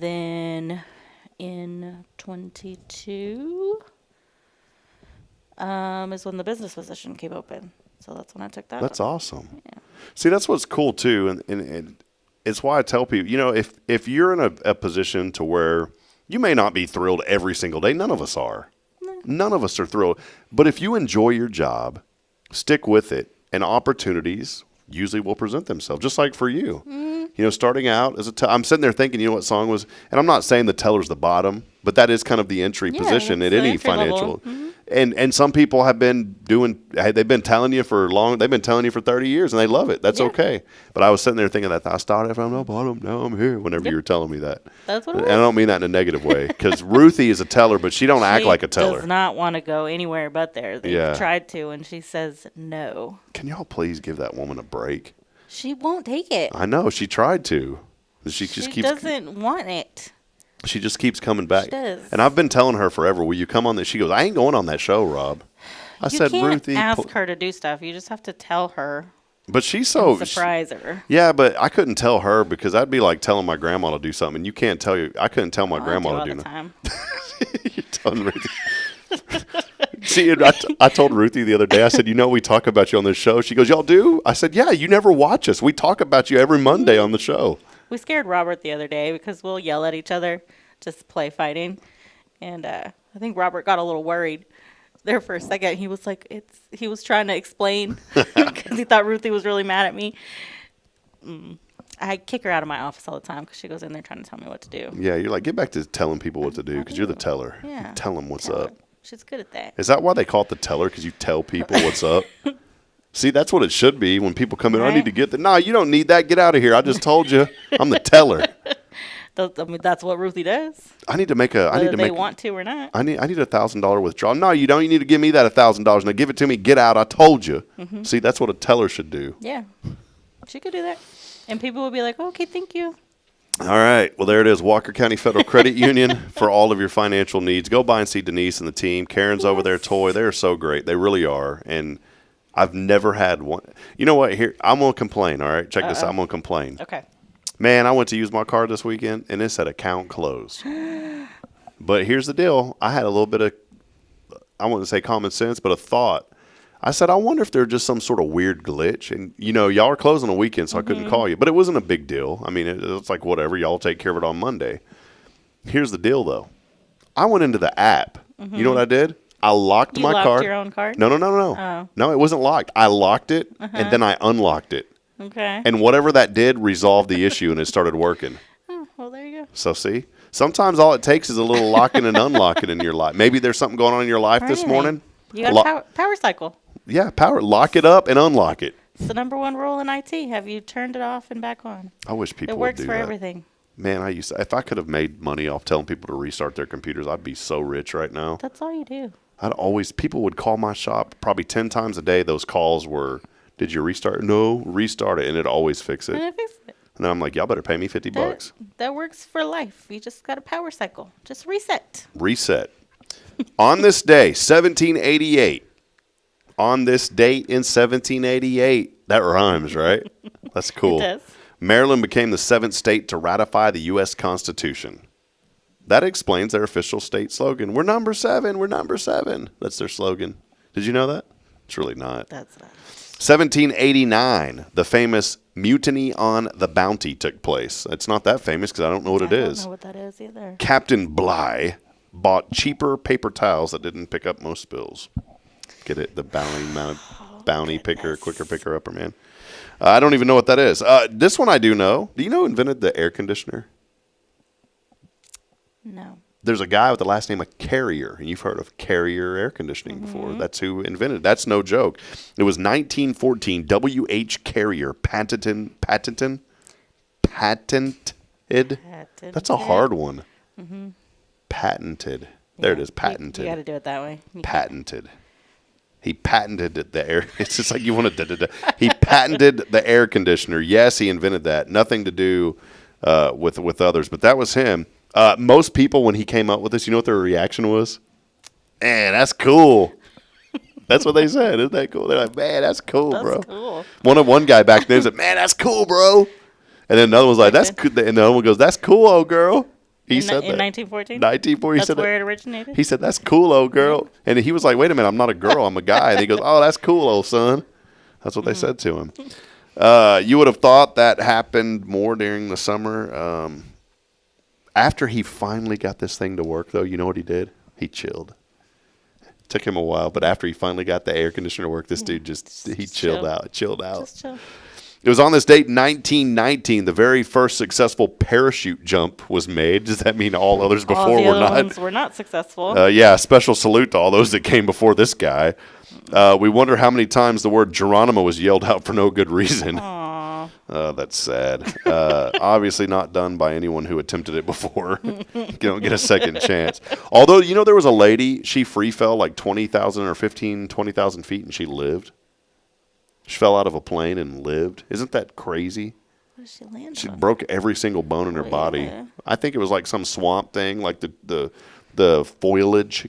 S10: then in 22 is when the business position came open. So that's when I took that.
S2: That's awesome. Yeah. See, that's what's cool too, and it's why I tell people, you know, if you're in a position to where you may not be thrilled every single day, none of us are. No. None of us are thrilled. But if you enjoy your job, stick with it, and opportunities usually will present themselves, just like for you. You know, starting out as a I'm sitting there thinking, you know what song was, and I'm not saying the teller's the bottom, but that is kind of the entry position at any financial. And some people have been they've been telling you for 30 years and they love it. That's okay. But I was sitting there thinking that I started from the bottom, now I'm here whenever you were telling me that.
S10: That's what it was.
S2: And I don't mean that in a negative way because Ruthie is a teller, but she don't act like a teller.
S10: She does not want to go anywhere but there. They've tried to, and she says no.
S2: Can y'all please give that woman a break?
S10: She won't take it.
S2: I know. She tried to. She just keeps.
S10: Doesn't want it.
S2: She just keeps coming back.
S10: She does.
S2: And I've been telling her forever, will you come on this? She goes, I ain't going on that show, Rob. I said, Ruthie.
S10: You can't ask her to do stuff. You just have to tell her.
S2: But she's so.
S10: Surprise her.
S2: Yeah, but I couldn't tell her because that'd be like telling my grandma to do something. And you can't tell you. I couldn't tell my grandma to do nothing. You're telling Ruthie. See, I told Ruthie the other day, I said, you know, we talk about you on this show. She goes, y'all do? I said, yeah, you never watch us. We talk about you every Monday on the show.
S10: We scared Robert the other day because we'll yell at each other, just play fighting. And I think Robert got a little worried there for a second. He was like, he was trying to explain because he thought Ruthie was really mad at me. I kick her out of my office all the time because she goes in there trying to tell me what to do.
S2: Yeah, you're like, get back to telling people what to do because you're the teller.
S10: Yeah.
S2: You tell them what's up.
S10: She's good at that.
S2: Is that why they call it the teller? Because you tell people what's up? See, that's what it should be when people come in. Right. I need to get No, you don't need that. Get out of here. I just told you. I'm the teller.
S10: I mean, that's what Ruthie does.
S2: I need to make a.
S10: Whether they want to or not.
S2: I need $1,000 withdrawal. No, you don't. You need to give me that $1,000. Now give it to me. Get out. I told you. Mm-hmm. See, that's what a teller should do.
S10: Yeah, she could do that, and people would be like, "Okay, thank you."
S2: All right. Well, there it is. Walker County Federal Credit Union for all of your financial needs. Go by and see Denise and the team. Karen's over there, Toy. They're so great. They really are. And I've never had one. You know what? Here, I'm going to complain. All right. Check this out. I'm going to complain.
S10: Okay.
S2: Man, I went to use my card this weekend, and it said account closed. But here's the deal. I had a little bit of, I wouldn't say common sense, but a thought. I said, I wonder if there's just some sort of weird glitch. And, you know, y'all are closing on the weekend, so I couldn't call you. But it wasn't a big deal. I mean, it's like whatever. Y'all take care of it on Monday. Here's the deal, though. I went into the app. You know what I did? I locked
S10: You
S2: my
S10: locked
S2: card.
S10: your own card?
S2: No.
S10: Oh.
S2: No, it wasn't locked. I locked it,
S10: Uh-huh.
S2: and then I unlocked it.
S10: Okay.
S2: And whatever that did resolved the issue, and it started working.
S10: Oh, well, there you go.
S2: So see, sometimes all it takes is a little locking and unlocking in your life. Maybe there's something going on in your life
S10: Or
S2: this
S10: anything.
S2: morning.
S10: You got a power cycle.
S2: Yeah, lock it up and unlock it.
S10: It's the number one rule in IT. Have you turned it off and back on?
S2: I wish people
S10: It
S2: would
S10: works
S2: do
S10: for
S2: that.
S10: everything.
S2: Man, if I could have made money off telling people to restart their computers, I'd be so rich right now.
S10: That's all you do.
S2: People would call my shop probably 10 times a day. Those calls were, did you restart? No, restart it. And it'd always fix it.
S10: And it fixes it.
S2: And then I'm like, y'all better pay me $50.
S10: That works for life. You just got a power cycle. Just reset.
S2: Reset. On this day, 1788. On this date in 1788. That rhymes, right? That's cool.
S10: It does.
S2: Maryland became the 7th state to ratify the U.S. Constitution. That explains their official state slogan. We're number 7. We're number 7. That's their slogan. Did you know that? It's really not.
S10: That's not.
S2: 1789, the famous Mutiny on the Bounty took place. It's not that famous because I don't know what it is.
S10: I don't know what that is either.
S2: Captain Bligh bought cheaper paper towels that didn't pick up most spills. Get it? The bounty picker, quicker picker upper, man. I don't even know what that is. This one I do know. Do you know who invented the air conditioner?
S10: No.
S2: There's a guy with the last name of Carrier, and you've heard of Carrier air conditioning before. That's who invented it. That's no joke. It was 1914. W.H. Carrier patented. That's a hard one.
S10: Mm-hmm.
S2: Patented. There it is. Patented.
S10: You got to do it that way.
S2: Patented. He patented the air. It's just like you want to. He patented the air conditioner. Yes, he invented that. Nothing to do with others, but that was him. Most people, when he came up with this, you know what their reaction was? Man, that's cool. That's what they said. Isn't that cool? They're like, man, that's cool, bro.
S10: Cool.
S2: One guy back there said, man, that's cool, bro. And then another one's like, that's cool. And the other one goes, that's cool, old girl. He said that.
S10: In 1914?
S2: 1914.
S10: That's where it originated?
S2: He said, that's cool, old girl. And he was like, wait a minute, I'm not a girl, I'm a guy. And he goes, oh, that's cool, old son. That's what they said to him. You would have thought that happened more during the summer. After he finally got this thing to work, though, you know what he did? He chilled. Took him a while, but after he finally got the air conditioner to work, this dude he chilled out.
S10: Just chill.
S2: It was on this date in 1919, the very first successful parachute jump was made. Does that mean all others before
S10: all the
S2: were
S10: other
S2: not?
S10: ones were not successful.
S2: Yeah, special salute to all those that came before this guy. We wonder how many times the word Geronimo was yelled out for no good reason.
S10: Aww.
S2: That's sad. Obviously not done by anyone who attempted it before. You don't get a second chance. Although, you know, there was a lady, she free fell like 20,000 or 20,000 feet, and she lived. She fell out of a plane and lived. Isn't that crazy?
S10: What did she land
S2: She
S10: on?
S2: broke every single bone in her body.
S10: Yeah.
S2: I think it was like some swamp thing, like the foliage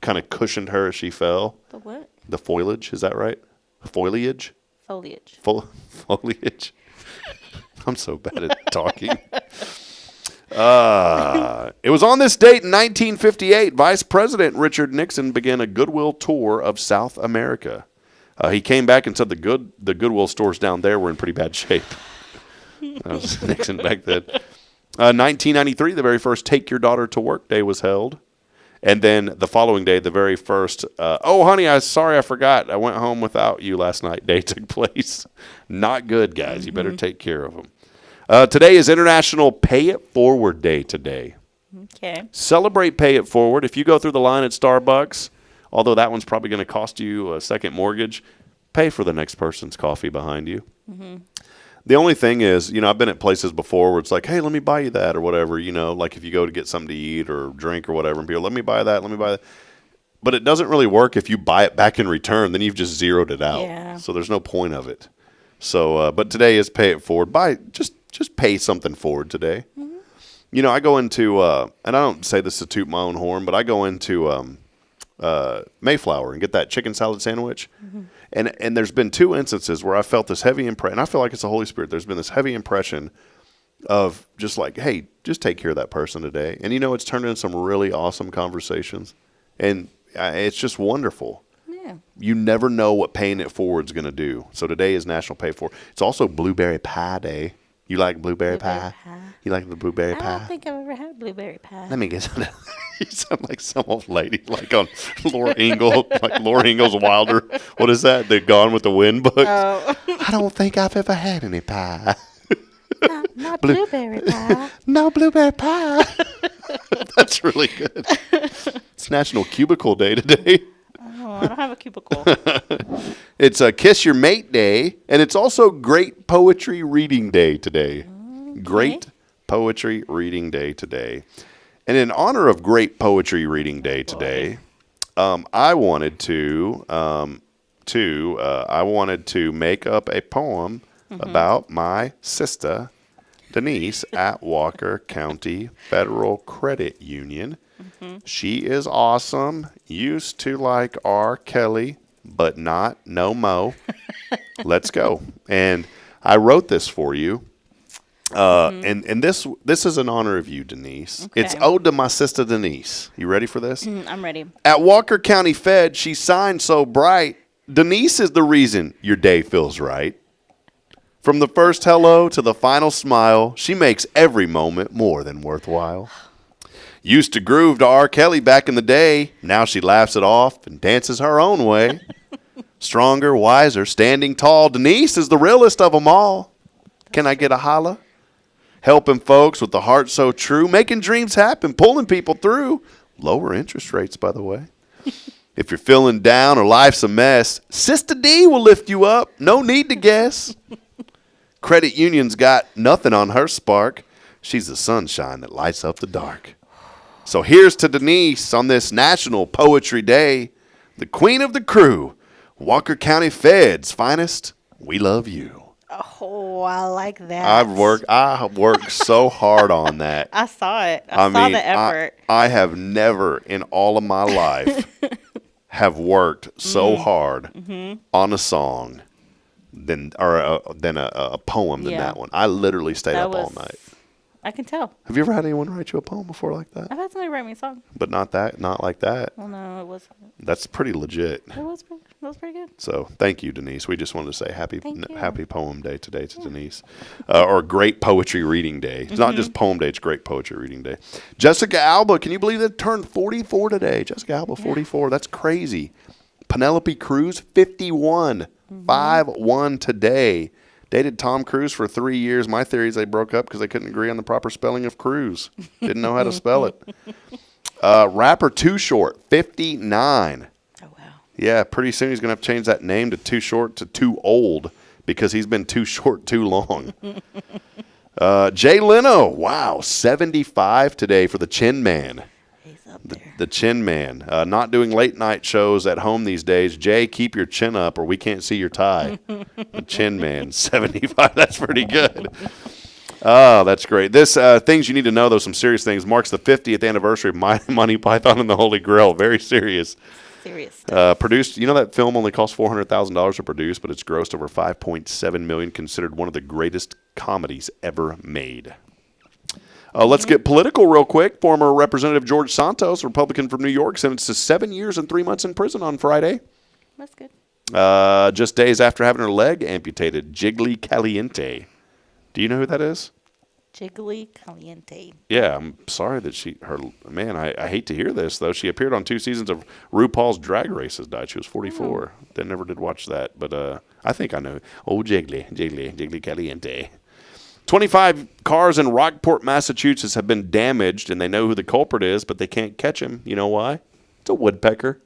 S2: kind of cushioned her as she fell.
S10: The what?
S2: The foliage, is that right? Foliage?
S10: Foliage.
S2: Foliage. I'm so bad at talking. It was on this date in 1958, Vice President Richard Nixon began a goodwill tour of South America. He came back and said the Goodwill stores down there were in pretty bad shape. That was Nixon back then. 1993, the very first Take Your Daughter to Work Day was held. And then the following day, the very first, oh, honey, sorry, I forgot. I went home without you last night day took place. Not good, guys. You better take care of them. Today is International Pay It Forward Day today.
S10: Okay.
S2: Celebrate Pay It Forward. If you go through the line at Starbucks, although that one's probably going to cost you a second mortgage, pay for the next person's coffee behind you.
S10: Mm-hmm.
S2: The only thing is, you know, I've been at places before where it's like, hey, let me buy you that or whatever, you know, like if you go to get something to eat or drink or whatever, and people, let me buy that. But it doesn't really work if you buy it back in return, then you've just zeroed it out.
S10: Yeah.
S2: So there's no point of it. So, but today is Pay It Forward. Just pay something forward today. Mm-hmm. You know, I go into, and I don't say this to toot my own horn, but I go into Mayflower and get that chicken salad sandwich. Mm-hmm. And there's been 2 instances where I felt this heavy impression, and I feel like it's the Holy Spirit. There's been this heavy impression of just like, hey, just take care of that person today. And, you know, it's turned into some really awesome conversations. And it's just wonderful.
S10: Yeah.
S2: You never know what paying it forward is going to do. So today is National Pay It Forward. It's also Blueberry Pie Day. You like blueberry pie? You like the blueberry pie?
S10: I don't think I've ever had blueberry pie.
S2: Let me get some. You sound like some old lady, like on Laura Ingalls, like Laura Ingalls Wilder. What is that? The Gone with the Wind books?
S16: Oh.
S2: I don't think I've ever had any pie.
S16: Not blueberry pie.
S2: No blueberry pie. That's really good. It's National Cubicle Day today.
S16: Oh, I don't have a cubicle.
S2: It's a Kiss Your Mate Day, and it's also Great Poetry Reading Day today. Okay. Great Poetry Reading Day today. And in honor of Great Poetry Reading Day today, I wanted to make up a poem about my sister, Denise, at Walker County Federal Credit Union. She is awesome. Used to like R. Kelly, but not no mo. Let's go. And I wrote this for you. And this is in honor of you, Denise. Okay. It's ode to my sister Denise. You ready for this?
S16: I'm ready.
S2: At Walker County Fed, she signed so bright. Denise is the reason your day feels right. From the first hello to the final smile, she makes every moment more than worthwhile. Used to groove to R. Kelly back in the day. Now she laughs it off and dances her own way. Stronger, wiser, standing tall. Denise is the realest of them all. Can I get a holla? Helping folks with the heart so true. Making dreams happen, pulling people through. Lower interest rates, by the way. If you're feeling down or life's a mess, Sister D will lift you up. No need to guess. Credit Union's got nothing on her spark. She's the sunshine that lights up the dark. So here's to Denise on this National Poetry Day, the queen of the crew, Walker County Fed's finest. We love you.
S16: Oh, I like that.
S2: I worked so hard on that.
S16: I saw it. I saw the effort.
S2: I have never in all of my life have worked so hard on a song than a poem than that one. I literally stayed up all night.
S16: I can tell.
S2: Have you ever had anyone write you a poem before like that?
S16: I've had somebody write me a song.
S2: But not like that.
S16: Well, no, it wasn't.
S2: That's pretty legit.
S16: It was pretty good.
S2: So thank you, Denise. We just wanted to say happy Poem Day today to Denise. Or Great Poetry Reading Day. It's not just Poem Day, it's Great Poetry Reading Day. Jessica Alba, can you believe that turned 44 today? Jessica Alba, 44. That's crazy. Penelope Cruz, 51. 5-1 today. Dated Tom Cruise for 3 years. My theory is they broke up because they couldn't agree on the proper spelling of Cruise. Didn't know how to spell it. Rapper Too Short, 59.
S16: Oh, wow.
S2: Yeah, pretty soon he's going to have to change that name to Too Short to Too Old because he's been too short too long. Jay Leno, wow, 75 today for the Chin Man. The Chin Man. Not doing late night shows at home these days. Jay, keep your chin up or we can't see your tie. The Chin Man, 75. That's pretty good. Oh, that's great. This things you need to know, though, some serious things. Marks the 50th anniversary of Monty Python and the Holy Grail. Very serious.
S16: Serious stuff.
S2: Produced, you know that film only cost $400,000 to produce, but it's grossed over $5.7 million, considered one of the greatest comedies ever made. Let's get political real quick. Former Representative George Santos, Republican from New York, sentenced to 7 years and 3 months in prison on Friday.
S16: That's good.
S2: Just days after having her leg amputated. Jiggly Caliente. Do you know who that is?
S16: Jiggly Caliente.
S2: Yeah, I'm sorry that I hate to hear this, though. She appeared on 2 seasons of RuPaul's Drag Race, has died. She was 44. Never did watch that, but I think I know. Oh, Jiggly Caliente. 25 cars in Rockport, Massachusetts have been damaged, and they know who the culprit is, but they can't catch him. You know why? It's a woodpecker.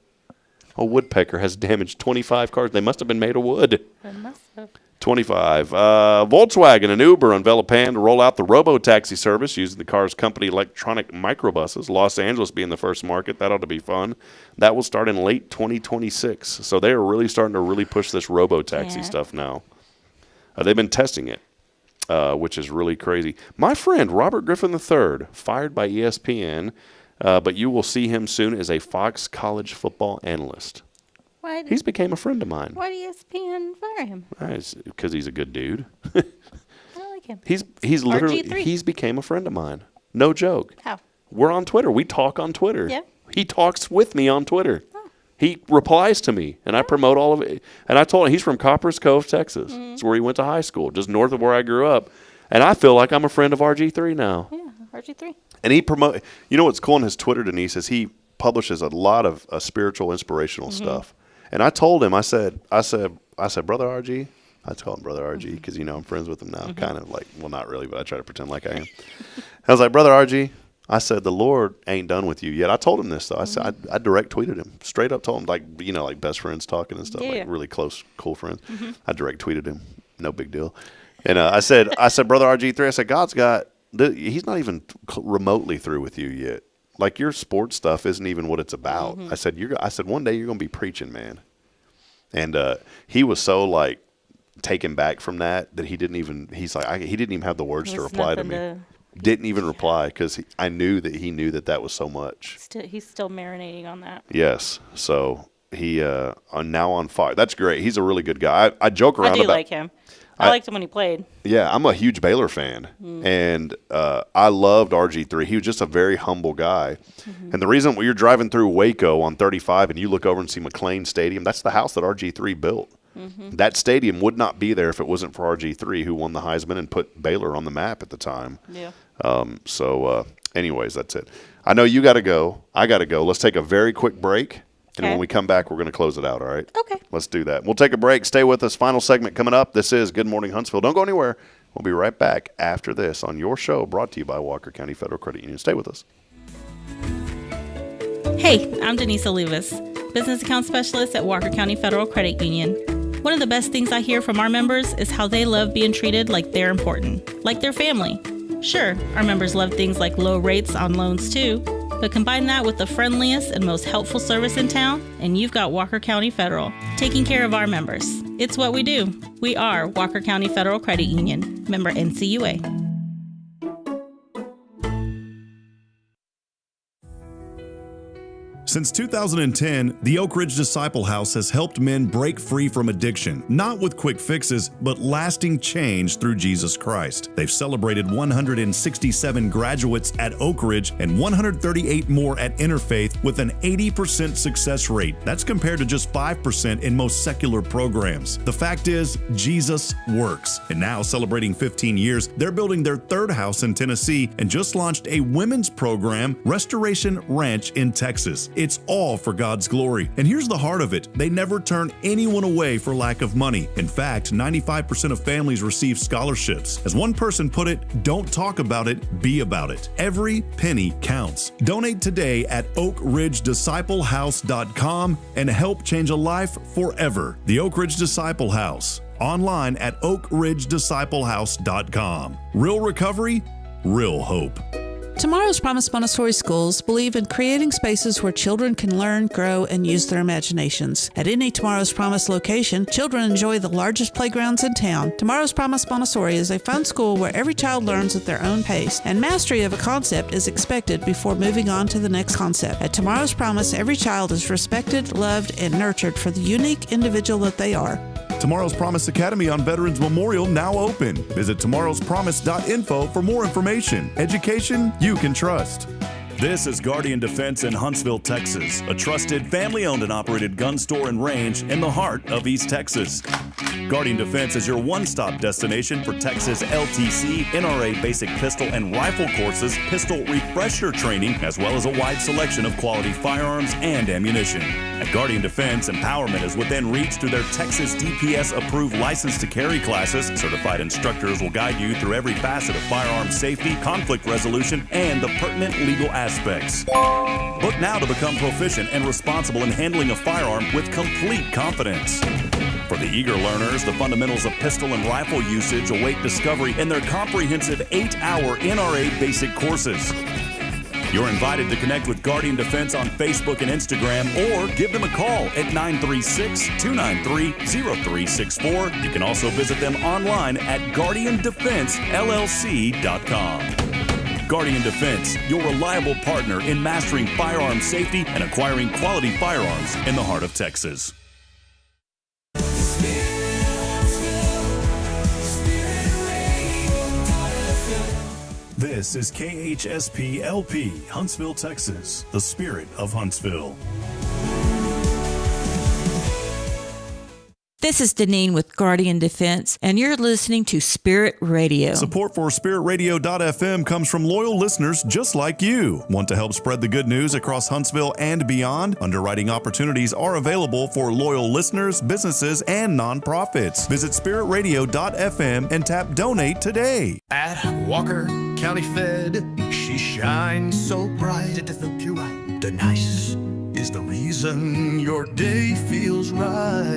S2: A woodpecker has damaged 25 cars. They must have been made of wood.
S16: They must have.
S2: 25. Volkswagen and Uber unveil a plan to roll out the robo-taxi service using the car's company electronic microbuses. Los Angeles being the first market. That ought to be fun. That will start in late 2026. So they are really starting to really push this robo-taxi stuff now. They've been testing it. Which is really crazy. My friend, Robert Griffin III, fired by ESPN, but you will see him soon as a Fox college football analyst. He's became a friend of mine.
S16: Why did ESPN fire him?
S2: Because he's a good dude.
S16: I don't like him.
S2: He's literally,
S16: RG3.
S2: he's became a friend of mine. No joke.
S16: How?
S2: We're on Twitter. We talk on Twitter.
S16: Yeah.
S2: He talks with me on Twitter. He replies to me, and I promote all of it. And I told him he's from Coppers Cove, Texas. It's where he went to high school, just north of where I grew up. And I feel like I'm a friend of RG3 now.
S16: Yeah, RG3.
S2: And he you know what's cool on his Twitter, Denise, is he publishes a lot of spiritual, inspirational stuff. And I told him, I said, Brother RG, I call him Brother RG because, I'm friends with him now, kind of like, well, not really, but I try to pretend like I am. I was like, Brother RG, I said, the Lord ain't done with you yet. I told him this, though. I said, I direct tweeted him, straight up told him, like, like best friends talking and stuff, like really close, cool friends. I direct tweeted him, no big deal. And I said, Brother RG3, I said, God's got, he's not even remotely through with you yet. Like, your sports stuff isn't even what it's about. I said, one day you're going to be preaching, man. And he was so, like, taken back from that he didn't even, he didn't even have the words to reply to me. Didn't even reply because I knew that that was so much.
S16: He's still marinating on that.
S2: Yes. So he now on fire. That's great. He's a really good guy. I joke around about.
S16: I do like him. I liked him when he played.
S2: Yeah, I'm a huge Baylor fan, and I loved RG3. He was just a very humble guy. And the reason when you're driving through Waco on 35 and you look over and see McLean Stadium, that's the house that RG3 built. That stadium would not be there if it wasn't for RG3, who won the Heisman and put Baylor on the map at the time.
S16: Yeah.
S2: Anyways, that's it. I know you got to go. I got to go. Let's take a very quick break. And when we come back, we're going to close it out, all right?
S16: Okay.
S2: Let's do that. We'll take a break. Stay with us. Final segment coming up. This is Good Morning Huntsville. Don't go anywhere. We'll be right back after this on your show, brought to you by Walker County Federal Credit Union. Stay with us.
S10: Hey, I'm Denise Olivas, Business Account Specialist at Walker County Federal Credit Union. One of the best things I hear from our members is how they love being treated like they're important, like their family. Sure, our members love things like low rates on loans too, but combine that with the friendliest and most helpful service in town, and you've got Walker County Federal, taking care of our members. It's what we do. We are Walker County Federal Credit Union, member NCUA.
S1: Since 2010, the Oak Ridge Disciple House has helped men break free from addiction, not with quick fixes, but lasting change through Jesus Christ. They've celebrated 167 graduates at Oak Ridge and 138 more at Interfaith with an 80% success rate. That's compared to just 5% in most secular programs. The fact is, Jesus works. And now, celebrating 15 years, they're building their third house in Tennessee and just launched a women's program, Restoration Ranch in Texas. It's all for God's glory. And here's the heart of it. They never turn anyone away for lack of money. In fact, 95% of families receive scholarships. As one person put it, don't talk about it, be about it. Every penny counts. Donate today at oakridgedisciplehouse.com and help change a life forever. The Oak Ridge Disciple House. Online at oakridgedisciplehouse.com. Real recovery, real hope.
S5: Tomorrow's Promise Montessori schools believe in creating spaces where children can learn, grow, and use their imaginations. At any Tomorrow's Promise location, children enjoy the largest playgrounds in town. Tomorrow's Promise Montessori is a fun school where every child learns at their own pace, and mastery of a concept is expected before moving on to the next concept. At Tomorrow's Promise, every child is respected, loved, and nurtured for the unique individual that they are.
S1: Tomorrow's Promise Academy on Veterans Memorial now open. Visit tomorrowspromise.info for more information. Education you can trust. This is Guardian Defense in Huntsville, Texas, a trusted family-owned and operated gun store and range in the heart of East Texas. Guardian Defense is your one-stop destination for Texas LTC, NRA basic pistol and rifle courses, pistol refresher training, as well as a wide selection of quality firearms and ammunition. At Guardian Defense, empowerment is within reach through their Texas DPS-approved license to carry classes. Certified instructors will guide you through every facet of firearm safety, conflict resolution, and the pertinent legal aspects. Book now to become proficient and responsible in handling a firearm with complete confidence. For the eager learners, the fundamentals of pistol and rifle usage await discovery in their comprehensive 8-hour NRA basic courses. You're invited to connect with Guardian Defense on Facebook and Instagram, or give them a call at 936-293-0364. You can also visit them online at guardiandefensellc.com. Guardian Defense, your reliable partner in mastering firearm safety and acquiring quality firearms in the heart of Texas. This is KHSP LP, Huntsville, Texas, the spirit of Huntsville.
S17: This is Deneen with Guardian Defense, and you're listening to Spirit Radio.
S1: Support for SpiritRadio.fm comes from loyal listeners just like you. Want to help spread the good news across Huntsville and beyond? Underwriting opportunities are available for loyal listeners, businesses, and nonprofits. Visit SpiritRadio.fm and tap Donate today.
S11: At Walker County Fed, she shines so bright. Denise is the reason your day feels right.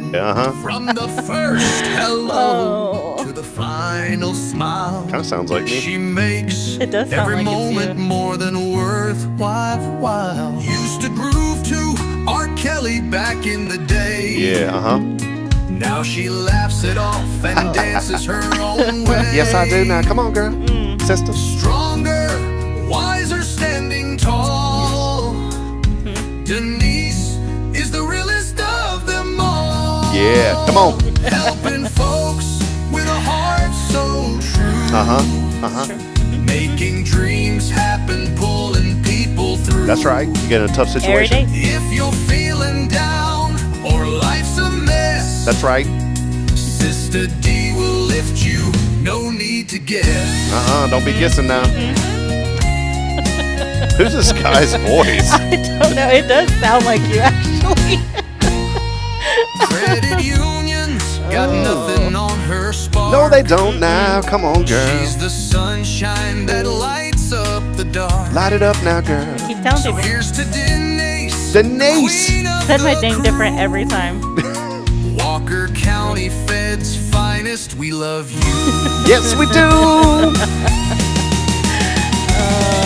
S11: From the first hello to the final smile.
S2: Kind of sounds like me.
S11: She makes
S16: It does sound
S11: every
S16: like it's
S11: moment
S16: you.
S11: more than worthwhile. Used to groove to R. Kelly back in the day.
S2: Yeah,
S11: Now she laughs it off and dances her own way.
S2: Yes, I do now. Come on, girl. Sister.
S11: Stronger, wiser, standing tall. Denise is the realest of them all.
S2: Yeah, come on.
S11: Helping folks with a heart so true. Making dreams happen, pulling people through.
S2: That's right. You get in a tough
S16: Every
S2: situation.
S16: day.
S11: If you're feeling down or life's a mess,
S2: That's right.
S11: Sister D will lift you. No need to guess.
S2: Don't be guessing now. Who's this guy's voice?
S16: I don't know. It does sound like you, actually.
S11: Credit unions got nothing on her spark.
S2: No, they don't now. Come on, girl.
S11: She's the sunshine that lights up the dark.
S2: Light it up now, girl.
S16: Keep telling
S11: So
S16: people.
S11: here's to Denise.
S2: Denise.
S11: Queen of
S16: Said my
S11: the
S16: name different every time.
S11: Walker County Fed's finest, we love you.
S2: Yes, we do.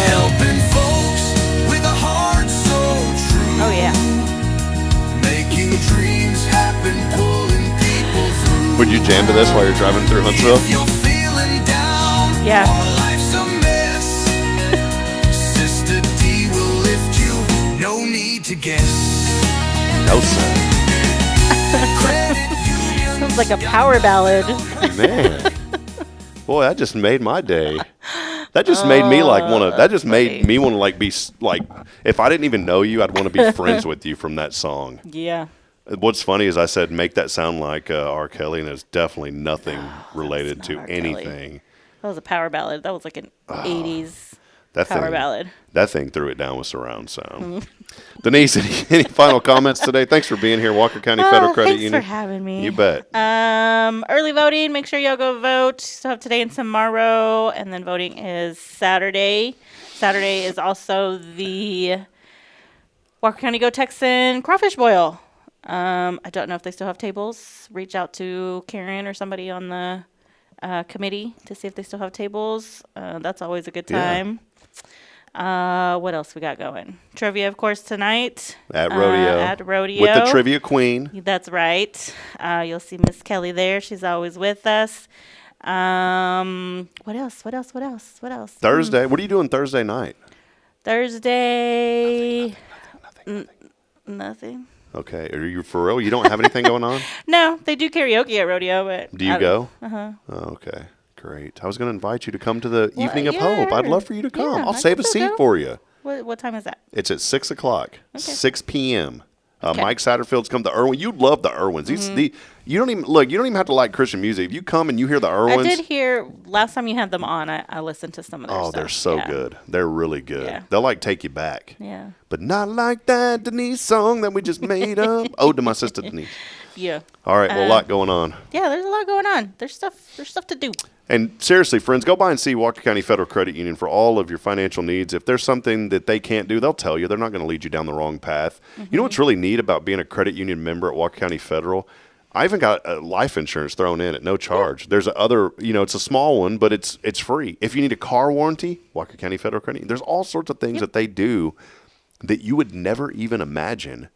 S11: Helping folks with a heart so true.
S16: Oh, yeah.
S11: Making dreams happen, pulling people through.
S2: Would you jam to this while you're driving through Huntsville?
S11: If you're feeling down,
S16: Yeah.
S11: or life's a mess, Sister D will lift you. No need to guess.
S2: No, sir.
S11: Credit unions
S16: Sounds like a power ballad.
S2: Man. Boy, that just made my day. That just made me like want to. That just made me want to like be like. If I didn't even know you, I'd want to be friends with you from that song.
S16: Yeah.
S2: What's funny is I said make that sound like R. Kelly, and it's definitely nothing related to
S16: R. Kelly.
S2: anything.
S16: That was a power ballad. That was like an 80s
S2: That
S16: power
S2: thing,
S16: ballad.
S2: That thing threw it down with surround sound. Denise, any final comments today? Thanks for being here, Walker County Federal Credit
S16: Thanks
S2: Union.
S16: for having me.
S2: You bet.
S16: Early voting. Make sure y'all go vote. So have today and tomorrow, and then voting is Saturday. Saturday is also the Walker County Go Texan Crawfish Boil. I don't know if they still have tables. Reach out to Karen or somebody on the committee to see if they still have tables. That's always a good time. What else we got going? Trivia, of course, tonight.
S2: At Rodeo.
S16: At Rodeo.
S2: With the Trivia Queen.
S16: That's right. You'll see Miss Kelly there. She's always with us. What else?
S2: Thursday. What are you doing Thursday night?
S16: Thursday. Nothing.
S2: Okay. Are you for real? You don't have anything going on?
S16: No, they do karaoke at Rodeo, but
S2: Do you go?
S16: Uh-huh.
S2: Oh, okay. Great. I was going to invite you to come to the Evening of Hope. I'd love for you to come. I'll save a seat for you.
S16: What time is that?
S2: It's at 6 o'clock, 6 p.m.
S16: Okay.
S2: Mike Satterfield's come to Irwin. You'd love the Irwins. You don't even have to like Christian music. If you come and you hear the Irwins.
S16: I did hear last time you had them on. I listened to some of their stuff.
S2: They're so good. They're really good.
S16: Yeah.
S2: They'll like take you back.
S16: Yeah.
S2: But not like that Denise song that we just made up. Ode to my sister Denise.
S16: Yeah.
S2: All right. Well, a lot going on.
S16: Yeah, there's a lot going on. There's stuff to do.
S2: And seriously, friends, go by and see Walker County Federal Credit Union for all of your financial needs. If there's something that they can't do, they'll tell you. They're not going to lead you down the wrong path. You know what's really neat about being a credit union member at Walker County Federal? I even got life insurance thrown in at no charge. There's other, it's a small one, but it's free. If you need a car warranty, Walker County Federal Credit Union. There's all sorts of things that they do that you would never even imagine,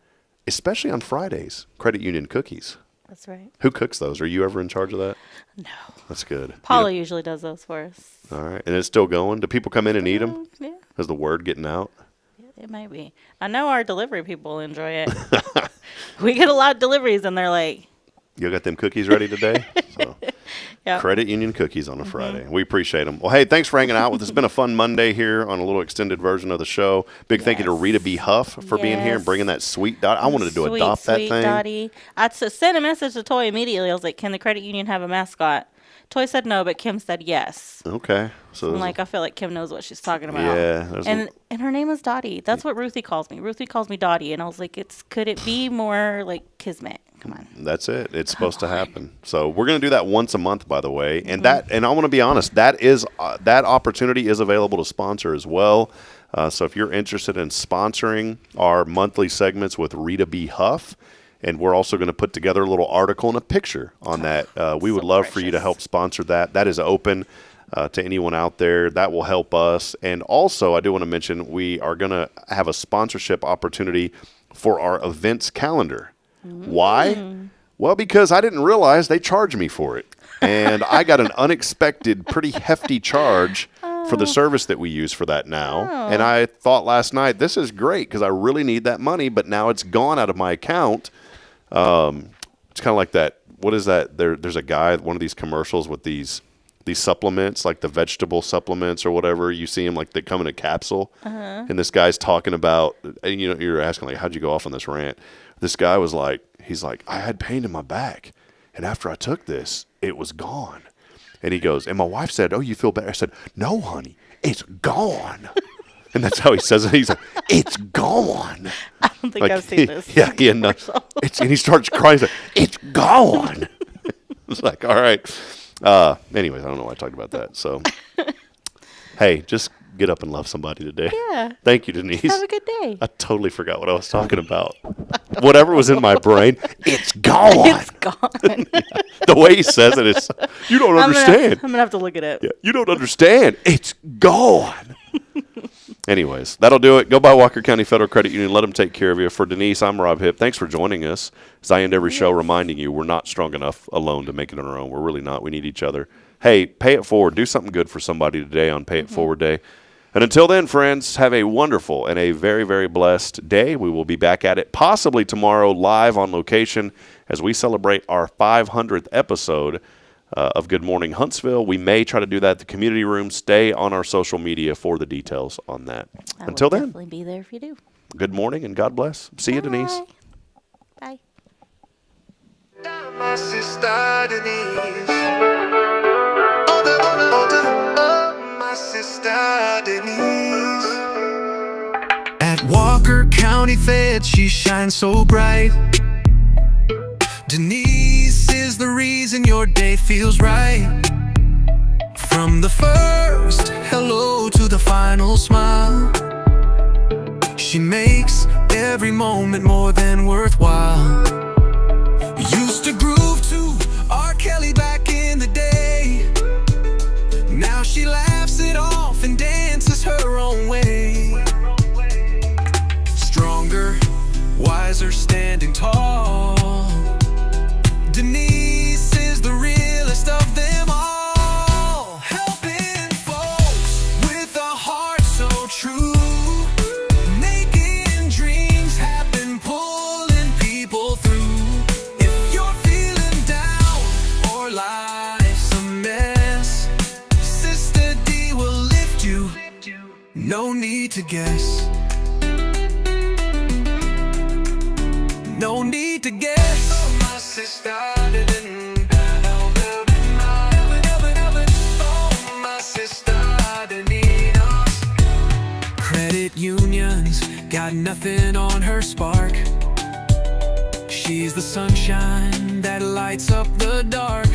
S2: especially on Fridays. Credit union cookies.
S16: That's right.
S2: Who cooks those? Are you ever in charge of that?
S16: No.
S2: That's good.
S16: Paula usually does those for us.
S2: All right. And it's still going? Do people come in and eat them?
S16: Yeah.
S2: Is the word getting out?
S16: Yeah, it might be. I know our delivery people enjoy it. We get a lot of deliveries, and they're like...
S2: You got them cookies ready today? So.
S16: Yep.
S2: Credit union cookies on a Friday. We appreciate them. Well, hey, thanks for hanging out with us. It's been a fun Monday here on a little extended version of the show. Big thank you to Rita B. Huff for being here and bringing that sweet Dottie. I wanted to adopt that thing.
S16: Dottie. I sent a message to Toy immediately. I was like, can the credit union have a mascot? Toy said no, but Kim said yes.
S2: Okay. So
S16: I'm like, I feel like Kim knows what she's talking about.
S2: Yeah.
S16: And her name is Dottie. That's what Ruthie calls me. Ruthie calls me Dottie. And I was like, could it be more like Kismet? Come on.
S2: That's it. It's supposed to happen. So we're going to do that once a month, by the way. And and I want to be honest, that opportunity is available to sponsor as well. So if you're interested in sponsoring our monthly segments with Rita B. Huff, and we're also going to put together a little article and a picture on that. We would love for you to help sponsor that. That is open to anyone out there. That will help us. And also, I do want to mention, we are going to have a sponsorship opportunity for our events calendar. Why? Well, because I didn't realize they charged me for it. And I got an unexpected, pretty hefty charge for the service that we use for that now. And I thought last night, this is great because I really need that money, but now it's gone out of my account. It's kind of like that. What is that? There's a guy, one of these commercials with these supplements, like the vegetable supplements or whatever. You see them like they come in a capsule. And this guy's talking about, and you're asking like, how'd you go off on this rant? This guy was like, he's like, I had pain in my back. And after I took this, it was gone. And he goes, and my wife said, oh, you feel better? I said, no, honey, it's gone. And that's how he says it. He's like, it's gone.
S16: I don't think I've seen this.
S2: Yeah, and he starts crying. He's like, it's gone. It's like, all right. Anyways, I don't know why I talked about that. So, hey, just get up and love somebody today.
S16: Yeah.
S2: Thank you, Denise.
S16: Have a good day.
S2: I totally forgot what I was talking about. Whatever was in my brain, it's gone.
S16: It's gone.
S2: The way he says it is, you don't understand.
S16: I'm going to have to look it up.
S2: Yeah, you don't understand. It's gone. Anyways, that'll do it. Go by Walker County Federal Credit Union. Let them take care of you. For Denise, I'm Rob Hipp. Thanks for joining us. As I end every show reminding you, we're not strong enough alone to make it on our own. We're really not. We need each other. Hey, pay it forward. Do something good for somebody today on Pay It Forward Day. And until then, friends, have a wonderful and a very, very blessed day. We will be back at it possibly tomorrow live on location as we celebrate our 500th episode of Good Morning Huntsville. We may try to do that at the community room. Stay on our social media for the details on that. Until then,
S16: definitely be there if you do.
S2: Good morning and God bless. See you, Denise.
S16: Bye.
S11: My sister Denise. My sister Denise. At Walker County Fed, she shines so bright. Denise is the reason your day feels right. From the first hello to the final smile, she makes every moment more than worthwhile. Used to groove to R. Kelly back in the day. Now she laughs it off and dances her own way. Stronger, wiser, standing tall. Denise is the realest of them all. Helping folks with a heart so true. Making dreams happen, pulling people through. If you're feeling down or life's a mess, Sister D will lift you. No need to guess. No need to guess. Oh, my sister. Oh, my sister. Credit unions got nothing on her spark. She's the sunshine that lights up the dark.